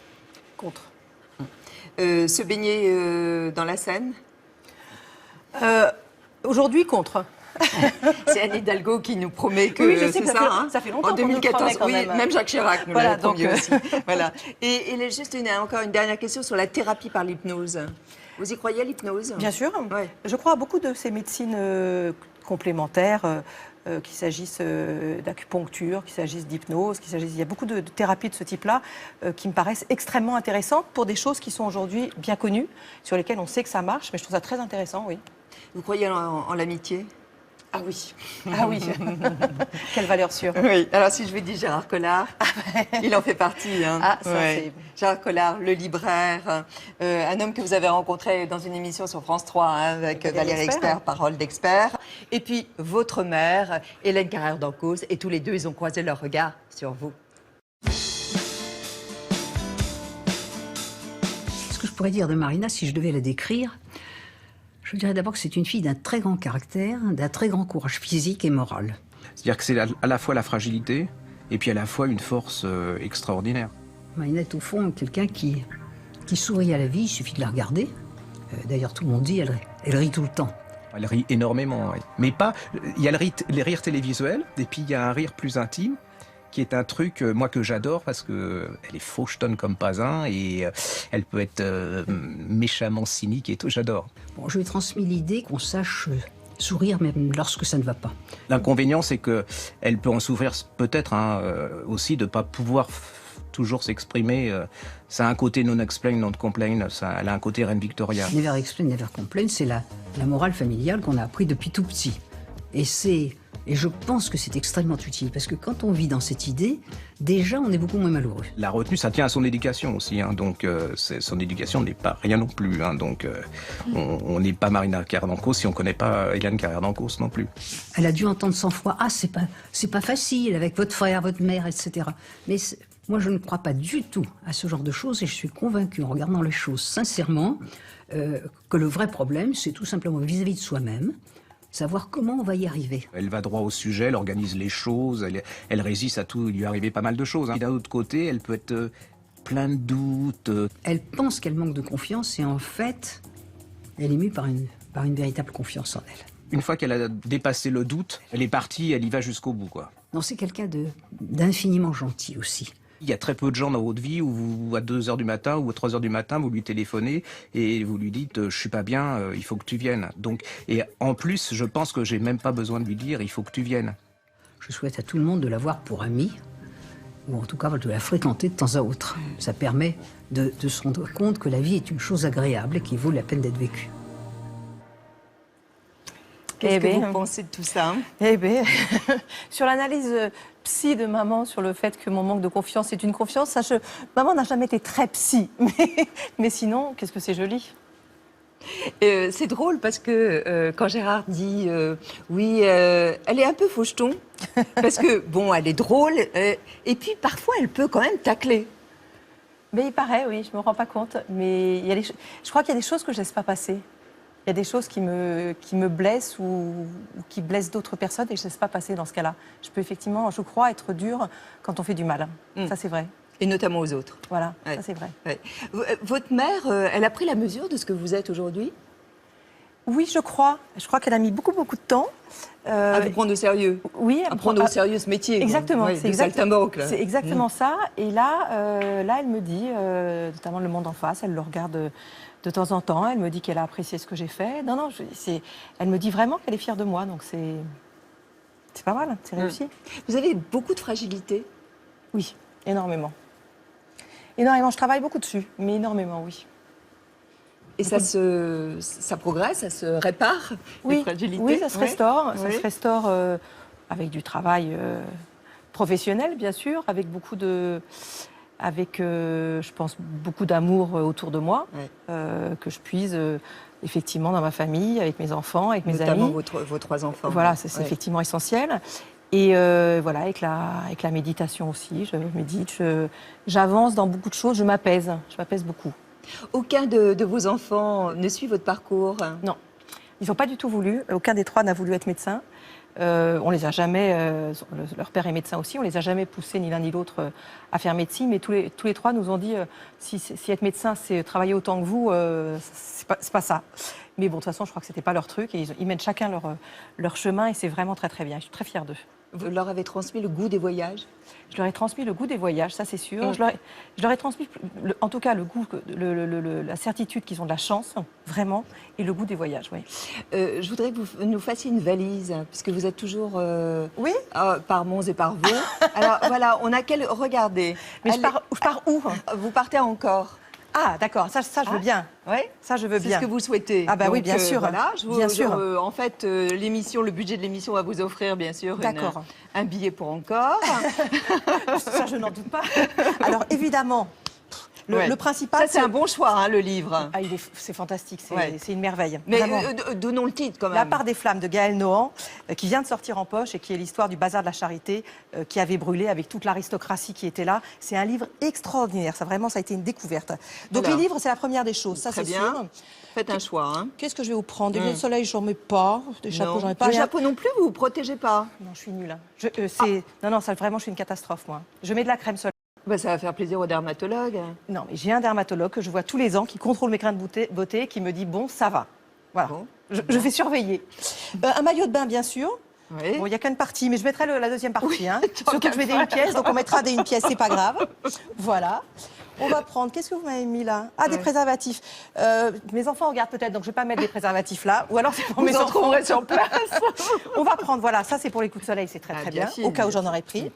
Contre. Se baigner dans la Seine? Aujourd'hui, contre. C'est Anne Hidalgo qui nous promet que oui, je sais c'est que ça. Ça fait longtemps en 2014, qu'on nous le promet, même Jacques Chirac nous voilà, l'a promis aussi. Voilà. Et juste encore une dernière question sur la thérapie par l'hypnose. Vous y croyez à l'hypnose? Bien sûr. Ouais. Je crois à beaucoup de ces médecines complémentaires, qu'il s'agisse d'acupuncture, qu'il s'agisse d'hypnose, il y a beaucoup de thérapies de ce type-là qui me paraissent extrêmement intéressantes pour des choses qui sont aujourd'hui bien connues, sur lesquelles on sait que ça marche, mais je trouve ça très intéressant, oui. Vous croyez en l'amitié? Ah oui, ah oui. Quelle valeur sûre. Oui. Alors si je vous dis Gérard Collard, il en fait partie. Hein. Ah, ça c'est... Gérard Collard, le libraire, un homme que vous avez rencontré dans une émission sur France 3 avec Valérie Expert, Parole d'Expert. Et puis votre mère, Hélène Carrère d'Encausse, et tous les deux, ils ont croisé leur regard sur vous. Ce que je pourrais dire de Marina, si je devais la décrire, je dirais d'abord que c'est une fille d'un très grand caractère, d'un très grand courage physique et moral. C'est-à-dire que c'est à la fois la fragilité et puis à la fois une force extraordinaire. Marina est au fond quelqu'un qui sourit à la vie, il suffit de la regarder. D'ailleurs, tout le monde dit, elle rit tout le temps. Elle rit énormément, oui. Mais pas... Il y a les rires télévisuels, et puis il y a un rire plus intime, qui est un truc, moi, que j'adore, parce qu'elle est fauchetonne comme pas un, et elle peut être méchamment cynique et tout, j'adore. Bon, je lui ai transmis l'idée qu'on sache sourire même lorsque ça ne va pas. L'inconvénient, c'est qu'elle peut en souffrir peut-être aussi de ne pas pouvoir toujours s'exprimer. Ça a un côté non explain, non complain, elle a un côté reine Victoria. Never explain, never complain, c'est la morale familiale qu'on a appris depuis tout petit. Et je pense que c'est extrêmement utile, parce que quand on vit dans cette idée, déjà on est beaucoup moins malheureux. La retenue, ça tient à son éducation aussi, hein, donc son éducation n'est pas rien non plus, hein, donc on n'est pas Marina Carrère d'Ancos si on ne connaît pas Hélène Carrère d'Ancos non plus. Elle a dû entendre 100 fois « Ah, c'est pas facile avec votre frère, votre mère, etc. » Mais moi, je ne crois pas du tout à ce genre de choses, et je suis convaincue, en regardant les choses sincèrement, que le vrai problème, c'est tout simplement vis-à-vis de soi-même, savoir comment on va y arriver. Elle va droit au sujet, elle organise les choses, elle résiste à tout, il lui est arrivé pas mal de choses. Hein. Et d'un autre côté, elle peut être pleine de doutes. Elle pense qu'elle manque de confiance et en fait, elle est mue par une véritable confiance en elle. Une fois qu'elle a dépassé le doute, elle est partie, elle y va jusqu'au bout, quoi. Non, c'est quelqu'un d'infiniment gentil aussi. Il y a très peu de gens dans votre vie où vous, à 2h du matin ou à 3h du matin, vous lui téléphonez et vous lui dites « je suis pas bien, il faut que tu viennes ». Donc, et en plus, je pense que j'ai même pas besoin de lui dire « il faut que tu viennes ». Je souhaite à tout le monde de la voir pour amie, ou en tout cas de la fréquenter de temps à autre. Ça permet de se rendre compte que la vie est une chose agréable et qui vaut la peine d'être vécue. Qu'est-ce que vous pensez de tout ça? Eh bien, sur l'analyse psy de maman, sur le fait que mon manque de confiance est une confiance, maman n'a jamais été très psy. Mais sinon, qu'est-ce que c'est joli. C'est drôle parce que quand Gérard dit oui, elle est un peu faucheton, parce que bon, elle est drôle, et puis parfois elle peut quand même tacler. Mais il paraît, oui, je me rends pas compte. Mais je crois qu'il y a des choses que je laisse pas passer. Il y a des choses qui me blessent ou qui blessent d'autres personnes et je ne laisse pas passer dans ce cas-là. Je peux effectivement, je crois, être dure quand on fait du mal. Ça, c'est vrai. Et notamment aux autres. Voilà, ça c'est vrai. Ouais. Votre mère, elle a pris la mesure de ce que vous êtes aujourd'hui? Oui, je crois. Je crois qu'elle a mis beaucoup de temps. À vous prendre au sérieux? Oui. À prendre au sérieux ce métier. Exactement. Ouais, c'est exactement ça. Et là, elle me dit, notamment Le Monde en face, elle le regarde de temps en temps. Elle me dit qu'elle a apprécié ce que j'ai fait. Non, elle me dit vraiment qu'elle est fière de moi. Donc c'est pas mal, c'est réussi. Vous avez beaucoup de fragilité? Oui, énormément. Énormément. Je travaille beaucoup dessus, mais énormément, oui. Et ça progresse, ça se répare, les fragilités? Oui, ça se restaure. Ça se restaure avec du travail professionnel, bien sûr, avec je pense, beaucoup d'amour autour de moi, que je puise effectivement dans ma famille, avec mes enfants, avec mes amis. Notamment vos 3 enfants. Voilà, c'est effectivement essentiel. Et voilà, avec la méditation aussi, je médite, j'avance dans beaucoup de choses, je m'apaise beaucoup. Aucun de vos enfants ne suit votre parcours? Non, ils n'ont pas du tout voulu, aucun des 3 n'a voulu être médecin. On les a jamais, leur père est médecin aussi, on les a jamais poussés ni l'un ni l'autre à faire médecine, mais tous les 3 nous ont dit si être médecin c'est travailler autant que vous, c'est pas ça. Mais bon, de toute façon, je crois que c'était pas leur truc et ils mènent chacun leur chemin et c'est vraiment très bien. Je suis très fière d'eux. Vous leur avez transmis le goût des voyages? Je leur ai transmis le goût des voyages, ça c'est sûr. Je leur ai transmis, en tout cas, le goût, la certitude qu'ils ont de la chance, vraiment, et le goût des voyages, oui. Je voudrais que vous nous fassiez une valise, puisque vous êtes toujours par Mons et par Vaux. Alors voilà, on a regardez. Mais je pars où? Vous partez encore. Ah, d'accord, ça je veux bien. Oui, ça je veux bien. C'est ce que vous souhaitez. Ah, bah donc, oui, bien sûr. Voilà, bien sûr. En fait, le budget de l'émission va vous offrir, bien sûr, un billet pour encore. Ça, je n'en doute pas. Alors, évidemment, Le principal, ça, c'est un bon choix, hein, le livre. Ah, c'est fantastique, Ouais. c'est une merveille. Mais Vraiment. donnons le titre quand même. La part des flammes de Gaël Nohan, qui vient de sortir en poche et qui est l'histoire du bazar de la Charité qui avait brûlé avec toute l'aristocratie qui était là. C'est un livre extraordinaire. Ça, vraiment, ça a été une découverte. Donc Alors, les livres, c'est la première des choses. Ça, très c'est bien. sûr. Faites un choix. Hein. Qu'est-ce que je vais vous prendre? Des lunettes de soleil, j'en mets pas. Des chapeaux, j'en ai pas. Les chapeaux non plus, vous vous protégez pas? Non, je suis nulle. Non, ça, vraiment, je suis une catastrophe, moi. Je mets de la crème solaire. Bah, ça va faire plaisir aux dermatologues. Non, mais j'ai un dermatologue que je vois tous les ans, qui contrôle mes grains de beauté, qui me dit bon, ça va. Voilà. Bon. Je vais surveiller. Un maillot de bain, bien sûr. Oui. Bon, il n'y a qu'une partie, mais je mettrai la deuxième partie. Hein. Surtout que je mets des une pièce, donc on mettra des une pièce, c'est pas grave. Voilà. On va prendre. Qu'est-ce que vous m'avez mis là? Ah, des préservatifs. Mes enfants regardent peut-être, donc je ne vais pas mettre des préservatifs là. Ou alors c'est pour mes enfants. Trouverez sur place. On va prendre, voilà, ça c'est pour les coups de soleil, c'est très très bien. bien Au cas où j'en aurais pris.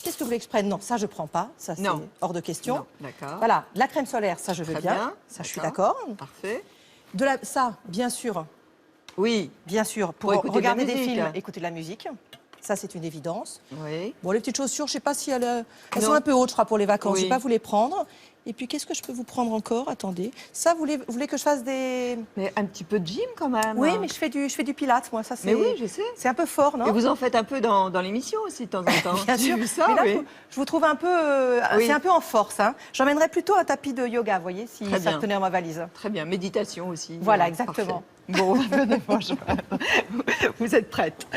Qu'est-ce que vous voulez que je prenne? Non, ça je prends pas, ça c'est hors de question. Non, d'accord. Voilà, la crème solaire, ça je veux Très bien. bien, Ça je suis d'accord. Parfait. Ça, bien sûr. Oui. Bien sûr, pour écouter regarder de la des musique. films, écouter de la musique. Ça, c'est une évidence. Oui. Bon, les petites chaussures, je ne sais pas si elles Non. sont un peu hautes, je crois, pour les vacances. Oui. Je ne vais pas vous les prendre. Et puis, qu'est-ce que je peux vous prendre encore? Attendez. Ça, vous voulez que je fasse des... Mais un petit peu de gym quand même. Oui, mais je fais du pilates, moi. Ça, Mais oui, je sais. C'est un peu fort, non? Et vous en faites un peu dans l'émission aussi, de temps en temps. Bien J'ai sûr. vu ça, Mais là, oui. je vous trouve un peu... Oui. C'est un peu en force. Hein. J'emmènerais plutôt un tapis de yoga, vous voyez, si Très ça bien. tenait à ma valise. Très bien. Méditation aussi. Voilà, Parfait. exactement. Bon, venez, bonjour. Vous êtes prêtes.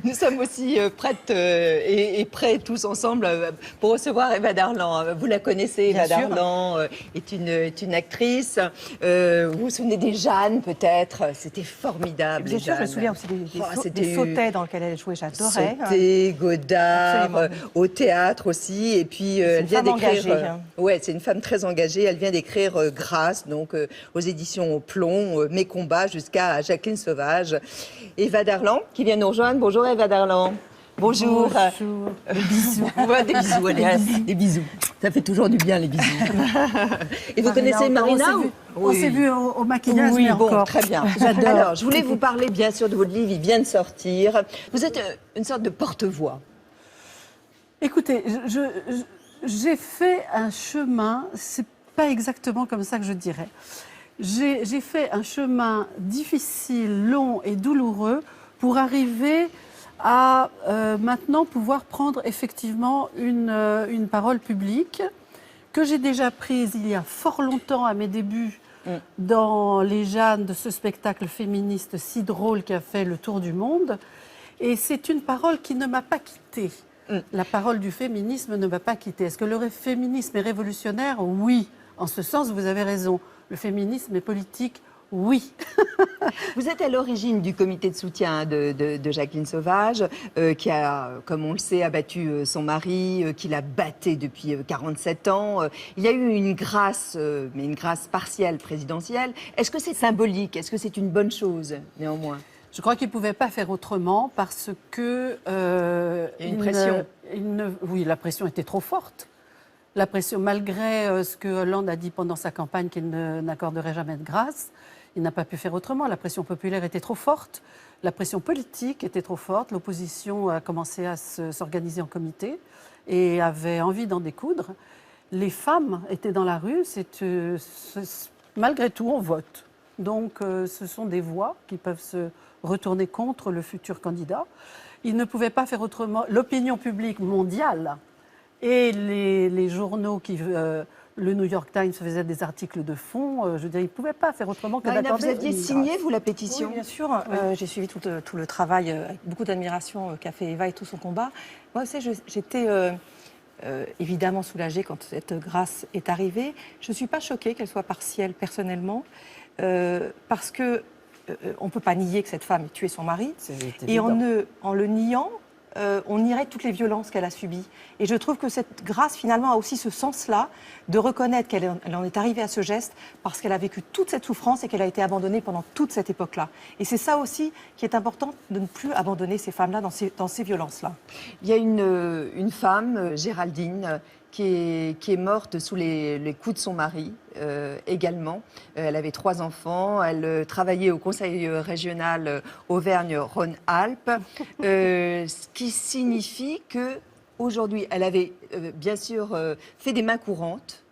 Nous sommes aussi prêtes et prêts tous ensemble pour recevoir Eva Darlan. Vous la connaissez, Eva Bien sûr. Darlan est une actrice. Vous vous souvenez des Jeanne, peut-être? C'était formidable. Bien les sûr, je me Jeanne. souviens aussi des c'était sautets dans lesquels elle jouait, j'adorais. Sauté, Godard, Absolument. au théâtre aussi. Et puis, elle une vient femme d'écrire. engagée, hein. Ouais, c'est une femme très engagée. Elle vient d'écrire Grâce, donc aux éditions Plomb, Mes combats, jusqu'à Jacqueline Sauvage. Eva Darlan, qui vient nous rejoindre. Bonjour, Eva Darlan. Bonjour. Bonjour. Des bisous. Ouais, des bisous, allez, des bisous. Ça fait toujours du bien, les bisous. Et vous connaissez Marina? On s'est vu au maquillage, Oui, mais bon, encore. très bien. J'adore. Alors, je voulais vous parler, bien sûr, de votre livre. Il vient de sortir. Vous êtes une sorte de porte-voix. Écoutez, j'ai fait un chemin, c'est pas exactement comme ça que je dirais. J'ai fait un chemin difficile, long et douloureux pour arriver à maintenant pouvoir prendre effectivement une parole publique que j'ai déjà prise il y a fort longtemps à mes débuts dans Les Jeannes de ce spectacle féministe si drôle qui a fait le tour du monde. Et c'est une parole qui ne m'a pas quittée. La parole du féminisme ne m'a pas quittée. Est-ce que le féminisme est révolutionnaire? Oui. En ce sens, vous avez raison. Le féminisme est politique? Oui. Vous êtes à l'origine du comité de soutien de Jacqueline Sauvage, qui a, comme on le sait, abattu son mari, qui l'a batté depuis 47 ans. Il y a eu une grâce, mais une grâce partielle présidentielle. Est-ce que c'est symbolique? Est-ce que c'est une bonne chose, néanmoins? Je crois qu'il ne pouvait pas faire autrement parce que... il y a une pression. Oui, la pression était trop forte. La pression, malgré ce que Hollande a dit pendant sa campagne qu'il n'accorderait jamais de grâce, il n'a pas pu faire autrement. La pression populaire était trop forte, la pression politique était trop forte. L'opposition a commencé à s'organiser en comité et avait envie d'en découdre. Les femmes étaient dans la rue. Malgré tout, on vote. Donc, ce sont des voix qui peuvent se retourner contre le futur candidat. Il ne pouvait pas faire autrement. L'opinion publique mondiale et les journaux le New York Times faisait des articles de fond. Je veux dire, ils ne pouvaient pas faire autrement que d'attendre. Vous aviez signé, vous, la pétition? Oui, bien sûr. J'ai suivi tout le travail avec beaucoup d'admiration qu'a fait Eva et tout son combat. Moi, vous savez, j'étais évidemment soulagée quand cette grâce est arrivée. Je ne suis pas choquée qu'elle soit partielle, personnellement, parce que on ne peut pas nier que cette femme ait tué son mari. Et en le niant, on nierait toutes les violences qu'elle a subies. Et je trouve que cette grâce, finalement, a aussi ce sens-là de reconnaître qu'elle en est arrivée à ce geste parce qu'elle a vécu toute cette souffrance et qu'elle a été abandonnée pendant toute cette époque-là. Et c'est ça aussi qui est important, de ne plus abandonner ces femmes-là dans ces violences-là. Il y a une femme, Géraldine, qui est morte sous les coups de son mari également. Elle avait 3 enfants. Elle travaillait au conseil régional Auvergne-Rhône-Alpes, ce qui signifie que aujourd'hui, elle avait bien sûr fait des mains courantes.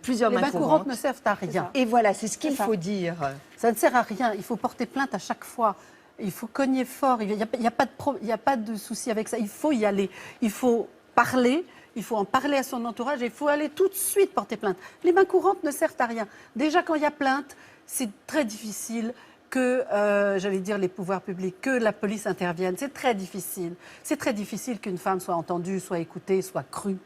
Plusieurs Les mains mains courantes ne servent à rien. Et voilà, c'est ce qu'il faut dire. Ça ne sert à rien. Il faut porter plainte à chaque fois. Il faut cogner fort. Il n'y a pas de souci avec ça. Il faut y aller. Il faut parler. Il faut en parler à son entourage. Et il faut aller tout de suite porter plainte. Les mains courantes ne servent à rien. Déjà, quand il y a plainte, c'est très difficile que, j'allais dire, les pouvoirs publics, que la police intervienne. C'est très difficile. C'est très difficile qu'une femme soit entendue, soit écoutée, soit crue.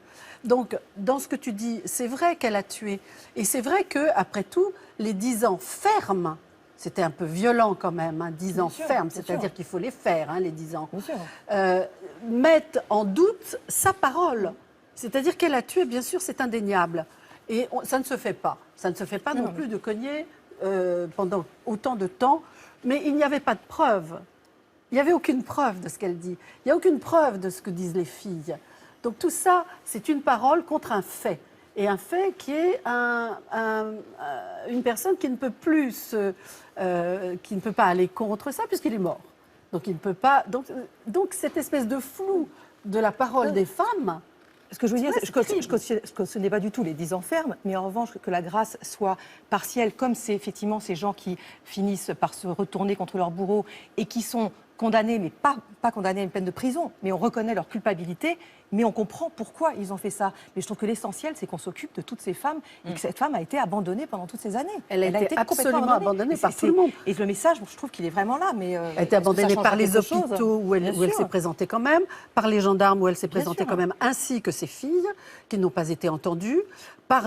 Donc, dans ce que tu dis, c'est vrai qu'elle a tué. Et c'est vrai qu'après tout, les 10 ans fermes, c'était un peu violent quand même, hein, 10 ans fermes, c'est-à-dire qu'il faut les faire, hein, les 10 ans, mettent en doute sa parole. C'est-à-dire qu'elle a tué, bien sûr, c'est indéniable. Et ça ne se fait pas. Ça ne se fait pas non plus de cogner pendant autant de temps. Mais il n'y avait pas de preuve. Il n'y avait aucune preuve de ce qu'elle dit. Il n'y a aucune preuve de ce que disent les filles. Donc tout ça, c'est une parole contre un fait. Et un fait qui est une personne qui ne peut plus, qui ne peut pas aller contre ça puisqu'il est mort. Donc il ne peut pas. Donc cette espèce de flou de la parole des femmes. Ce que je veux dire, je cautionne pas du tout les 10 ans fermes, mais en revanche, que la grâce soit partielle, comme c'est effectivement ces gens qui finissent par se retourner contre leur bourreau et qui sont condamnés, mais pas condamnés à une peine de prison, mais on reconnaît leur culpabilité, mais on comprend pourquoi ils ont fait ça. Mais je trouve que l'essentiel, c'est qu'on s'occupe de toutes ces femmes et que cette femme a été abandonnée pendant toutes ces années. Elle a été absolument abandonnée par tout le monde. Et le message, je trouve qu'il est vraiment là. Mais, elle a été abandonnée par les hôpitaux où elle s'est présentée quand même, par les gendarmes où elle s'est présentée quand même, ainsi que ses filles qui n'ont pas été entendues, par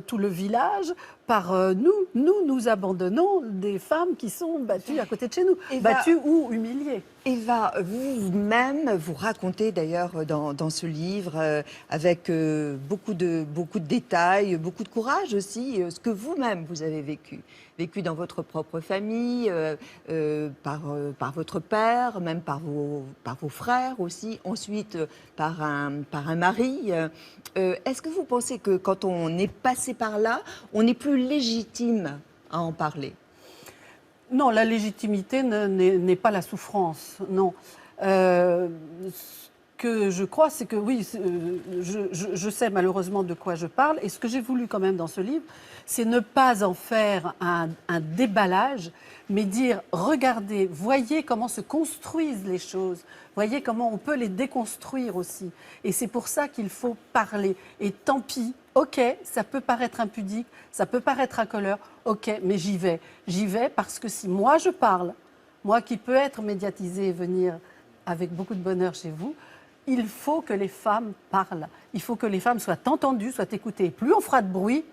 tout le village, par nous abandonnons des femmes qui sont battues à côté de chez nous, battues ou humiliées. Eva, vous-même, vous racontez d'ailleurs dans ce livre, avec beaucoup de détails, beaucoup de courage aussi, ce que vous-même vous avez vécu dans votre propre famille, par votre père, même par vos frères aussi, ensuite par un mari. Est-ce que vous pensez que quand on est passé par là, on est plus légitime à en parler ? Non, la légitimité n'est pas la souffrance, non. Ce que je crois, c'est que oui, je sais malheureusement de quoi je parle, et ce que j'ai voulu quand même dans ce livre, c'est ne pas en faire un déballage, mais dire, regardez, voyez comment se construisent les choses, voyez comment on peut les déconstruire aussi. Et c'est pour ça qu'il faut parler. Et tant pis, ok, ça peut paraître impudique, ça peut paraître incolore, ok, mais j'y vais. J'y vais parce que si moi je parle, moi qui peux être médiatisée et venir avec beaucoup de bonheur chez vous, il faut que les femmes parlent. Il faut que les femmes soient entendues, soient écoutées. Plus on fera de bruit,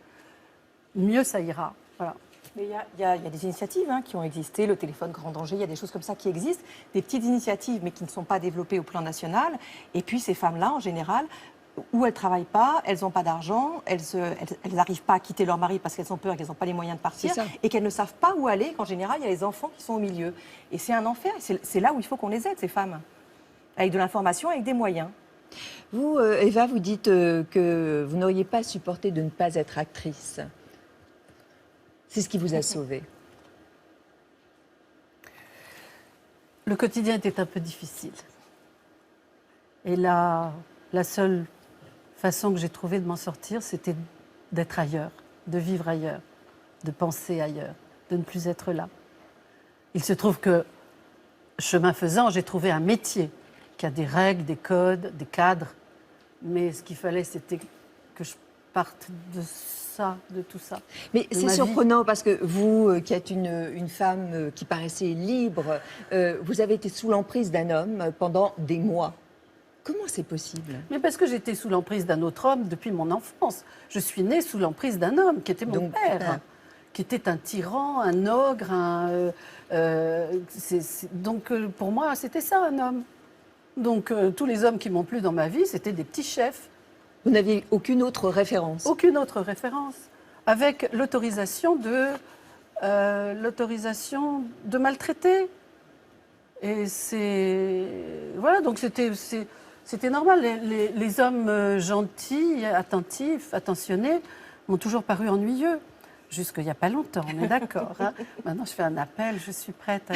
mieux ça ira. Voilà. Mais il y a des initiatives qui ont existé, le téléphone grand danger, il y a des choses comme ça qui existent, des petites initiatives mais qui ne sont pas développées au plan national. Et puis ces femmes-là, en général, où elles ne travaillent pas, elles n'ont pas d'argent, elles n'arrivent pas à quitter leur mari parce qu'elles ont peur, qu'elles n'ont pas les moyens de partir, et qu'elles ne savent pas où aller, qu'en général, il y a les enfants qui sont au milieu. Et c'est un enfer, c'est là où il faut qu'on les aide, ces femmes, avec de l'information, avec des moyens. Vous, Eva, vous dites que vous n'auriez pas supporté de ne pas être actrice. C'est ce qui vous a sauvé. Le quotidien était un peu difficile. Et la seule façon que j'ai trouvée de m'en sortir, c'était d'être ailleurs, de vivre ailleurs, de penser ailleurs, de ne plus être là. Il se trouve que, chemin faisant, j'ai trouvé un métier qui a des règles, des codes, des cadres. Mais ce qu'il fallait, c'était que je parte de tout ça. Mais c'est surprenant parce que vous, qui êtes une femme qui paraissait libre, vous avez été sous l'emprise d'un homme pendant des mois. Comment c'est possible ? Mais parce que j'étais sous l'emprise d'un autre homme depuis mon enfance. Je suis née sous l'emprise d'un homme qui était mon père, qui était un tyran, un ogre. Donc pour moi, c'était ça un homme. Donc tous les hommes qui m'ont plu dans ma vie, c'était des petits chefs. Vous n'aviez aucune autre référence ? Aucune autre référence. Avec l'autorisation de maltraiter. Et c'est... Voilà, donc c'était normal. Les hommes gentils, attentifs, attentionnés m'ont toujours paru ennuyeux. Jusqu'il n'y a pas longtemps, on est d'accord. Hein. Maintenant, je fais un appel, je suis prête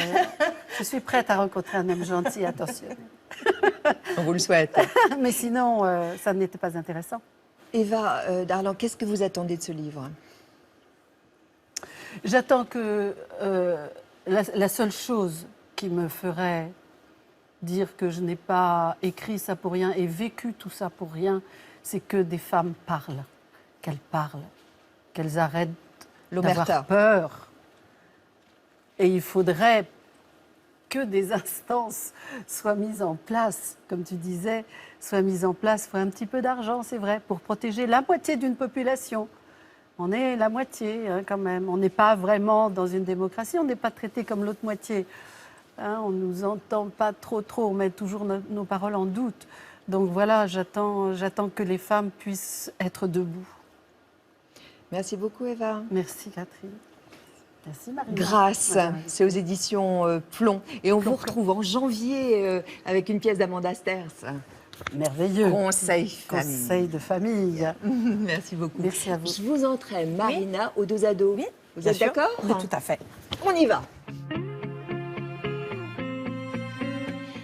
à rencontrer un homme gentil et attentionné. On vous le souhaite. Mais sinon, ça n'était pas intéressant. Eva Darlan, qu'est-ce que vous attendez de ce livre? J'attends que la seule chose qui me ferait dire que je n'ai pas écrit ça pour rien et vécu tout ça pour rien, c'est que des femmes parlent, qu'elles arrêtent d'avoir peur. Et il faudrait que des instances soient mises en place, comme tu disais, soient mises en place. Il faut un petit peu d'argent, c'est vrai, pour protéger la moitié d'une population. On est la moitié, hein, quand même. On n'est pas vraiment dans une démocratie, on n'est pas traité comme l'autre moitié. Hein, on ne nous entend pas trop, on met toujours nos paroles en doute. Donc voilà, j'attends que les femmes puissent être debout. Merci beaucoup, Eva. Merci, Catherine. Merci, Marie. Grâce, c'est aux éditions Plomb. Et on vous retrouve en janvier avec une pièce d'Amanda Sters. Merveilleux. Conseil famille. Conseil de famille. Merci beaucoup. Merci à vous. Je vous entraîne, Marina, au dos à dos. Oui, vous bien êtes sûr. d'accord? Oui, tout à fait. On y va.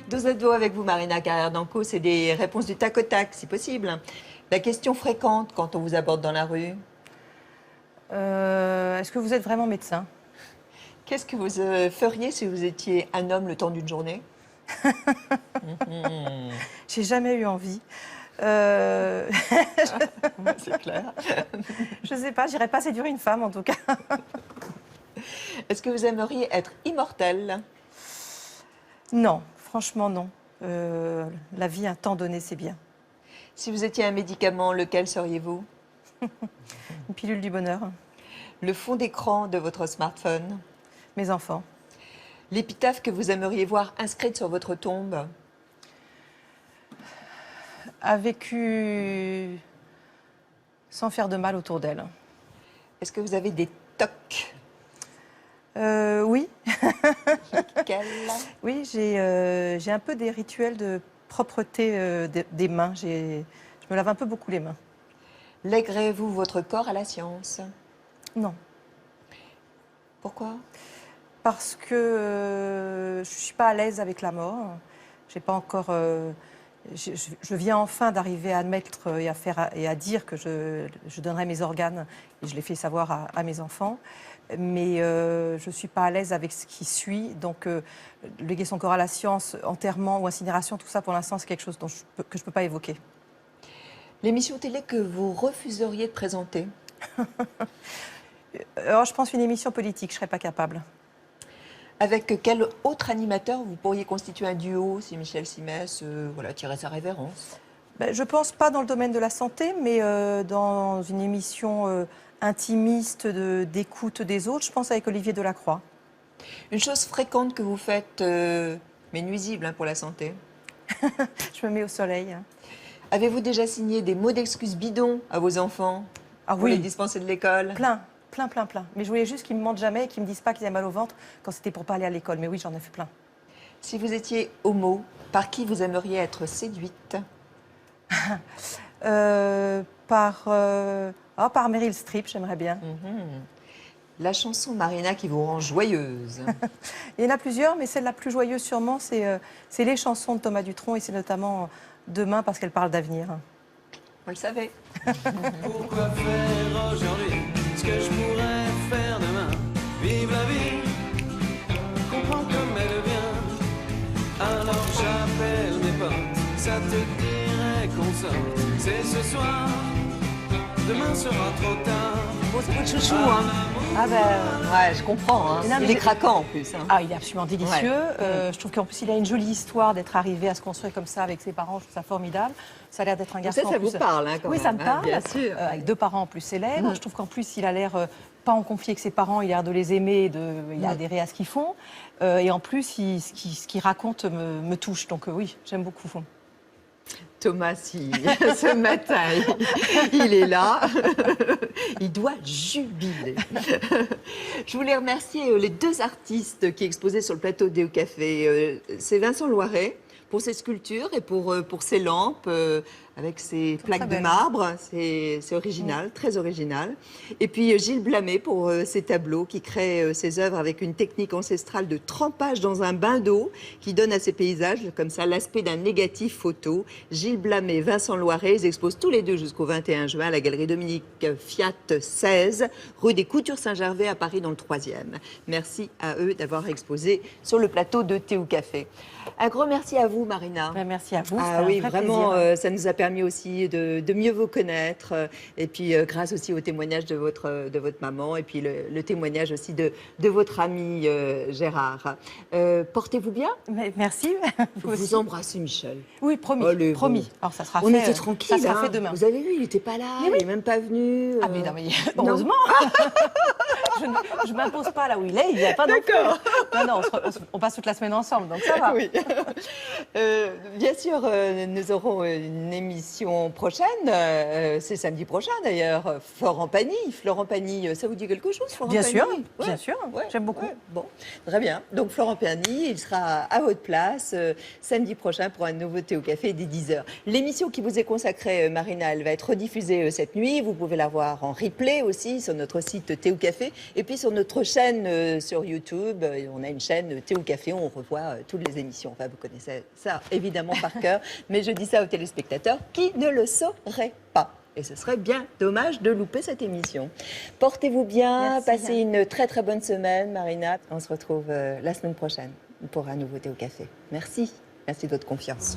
Dos à dos avec vous, Marina Carrère d'Anco, c'est des réponses du tac au tac, si possible. La question fréquente quand on vous aborde dans la rue. Est-ce que vous êtes vraiment médecin? Qu'est-ce que vous feriez si vous étiez un homme le temps d'une journée? J'ai jamais eu envie. C'est clair. Je sais pas, j'irais pas séduire une femme en tout cas. Est-ce que vous aimeriez être immortel? Non, franchement non. La vie, un temps donné, c'est bien. Si vous étiez un médicament, lequel seriez-vous? Une pilule du bonheur. Le fond d'écran de votre smartphone? Mes enfants. L'épitaphe que vous aimeriez voir inscrite sur votre tombe? A vécu sans faire de mal autour d'elle. Est-ce que vous avez des tocs? Oui. Quel? Oui, j'ai un peu des rituels de propreté des mains. Je me lave un peu beaucoup les mains. Lèguerez-vous votre corps à la science? Non. Pourquoi? Parce que je ne suis pas à l'aise avec la mort. J'ai pas encore. Je viens enfin d'arriver à admettre et à dire que je donnerai mes organes et je l'ai fait savoir à mes enfants. Mais je ne suis pas à l'aise avec ce qui suit. Donc, léguer son corps à la science, enterrement ou incinération, tout ça, pour l'instant, c'est quelque chose que je ne peux pas évoquer. L'émission télé que vous refuseriez de présenter? Alors, je pense une émission politique, je ne serais pas capable. Avec quel autre animateur vous pourriez constituer un duo si Michel Simès tirait sa révérence? Je ne pense pas dans le domaine de la santé, mais dans une émission intimiste d'écoute des autres, je pense avec Olivier Delacroix. Une chose fréquente que vous faites, mais nuisible pour la santé? Je me mets au soleil. Avez-vous déjà signé des mots d'excuses bidons à vos enfants pour les dispenser de l'école? Plein. Mais je voulais juste qu'ils ne me mentent jamais et qu'ils ne me disent pas qu'ils avaient mal au ventre quand c'était pour pas aller à l'école. Mais oui, j'en ai fait plein. Si vous étiez homo, par qui vous aimeriez être séduite? Par Meryl Streep, j'aimerais bien. La chanson, Marina, qui vous rend joyeuse? Il y en a plusieurs, mais celle la plus joyeuse sûrement, c'est les chansons de Thomas Dutronc et c'est notamment Demain parce qu'elle parle d'avenir. Vous le savez. Pourquoi faire aujourd'hui ce que je pourrais faire demain? Vive la vie, comprends comme elle vient. Alors j'appelle mes potes, ça te dirait qu'on sorte. C'est ce soir, demain sera trop tard. Bon, c'est votre chouchou, hein? Ah ouais, je comprends. Hein. Il est craquant en plus. Hein. Ah, il est absolument délicieux. Ouais. Je trouve qu'en plus, il a une jolie histoire d'être arrivé à se construire comme ça avec ses parents. Je trouve ça formidable. Ça a l'air d'être un garçon. Ça vous parle, hein, quand oui, même, ça me parle. Bien sûr. Avec deux parents en plus célèbres. Je trouve qu'en plus, il a l'air pas en conflit avec ses parents. Il a l'air de les aimer, il a adhéré à ce qu'ils font. Et en plus, ce qu'il raconte me touche. Donc oui, j'aime beaucoup. Thomas, ce matin, il est là. Il doit jubiler. Je voulais remercier les deux artistes qui exposaient sur le plateau d'E au Café. C'est Vincent Loiret pour ses sculptures et pour ses lampes avec ses plaques de marbre. C'est original, très original. Et puis Gilles Blamet pour ses tableaux, qui crée ses œuvres avec une technique ancestrale de trempage dans un bain d'eau, qui donne à ses paysages, comme ça, l'aspect d'un négatif photo. Gilles Blamet, Vincent Loiret, ils exposent tous les deux jusqu'au 21 juin à la galerie Dominique Fiat 16, rue des Coutures Saint-Gervais à Paris dans le 3e. Merci à eux d'avoir exposé sur le plateau de Thé ou Café. Un gros merci à vous, Marina. Merci à vous. Ah oui, vraiment, ça nous a permis aussi de mieux vous connaître. Et puis, grâce aussi au témoignage de votre maman et puis le témoignage aussi de votre ami Gérard. Portez-vous bien. Merci. Vous embrassez Michel. Oui, promis. Allez, promis. Alors, ça sera on fait, était tranquille. Ça sera fait demain. Vous avez vu, il n'était pas là, il n'est même pas venu. Ah, mais non, mais heureusement. Je ne m'impose pas là où il est, il n'y a pas D'accord. Non, on passe toute la semaine ensemble, donc ça va. Oui. Bien sûr, nous aurons une émission prochaine. C'est samedi prochain d'ailleurs. Florent Pagny, ça vous dit quelque chose, Florent Bien Pagny? sûr, Ouais. bien sûr. Ouais. J'aime beaucoup. Ouais. Bon, très bien. Donc Florent Pagny, il sera à votre place samedi prochain pour un nouveau Thé au Café dès 10h. L'émission qui vous est consacrée, Marina, elle va être rediffusée cette nuit. Vous pouvez la voir en replay aussi sur notre site Thé au Café et puis sur notre chaîne sur YouTube. On a une chaîne Thé au Café, on revoit toutes les émissions. Enfin, vous connaissez ça évidemment par cœur, mais je dis ça aux téléspectateurs qui ne le sauraient pas. Et ce serait bien dommage de louper cette émission. Portez-vous bien, passez une très très bonne semaine, Marina. On se retrouve la semaine prochaine pour un nouveau Thé au Café. Merci de votre confiance.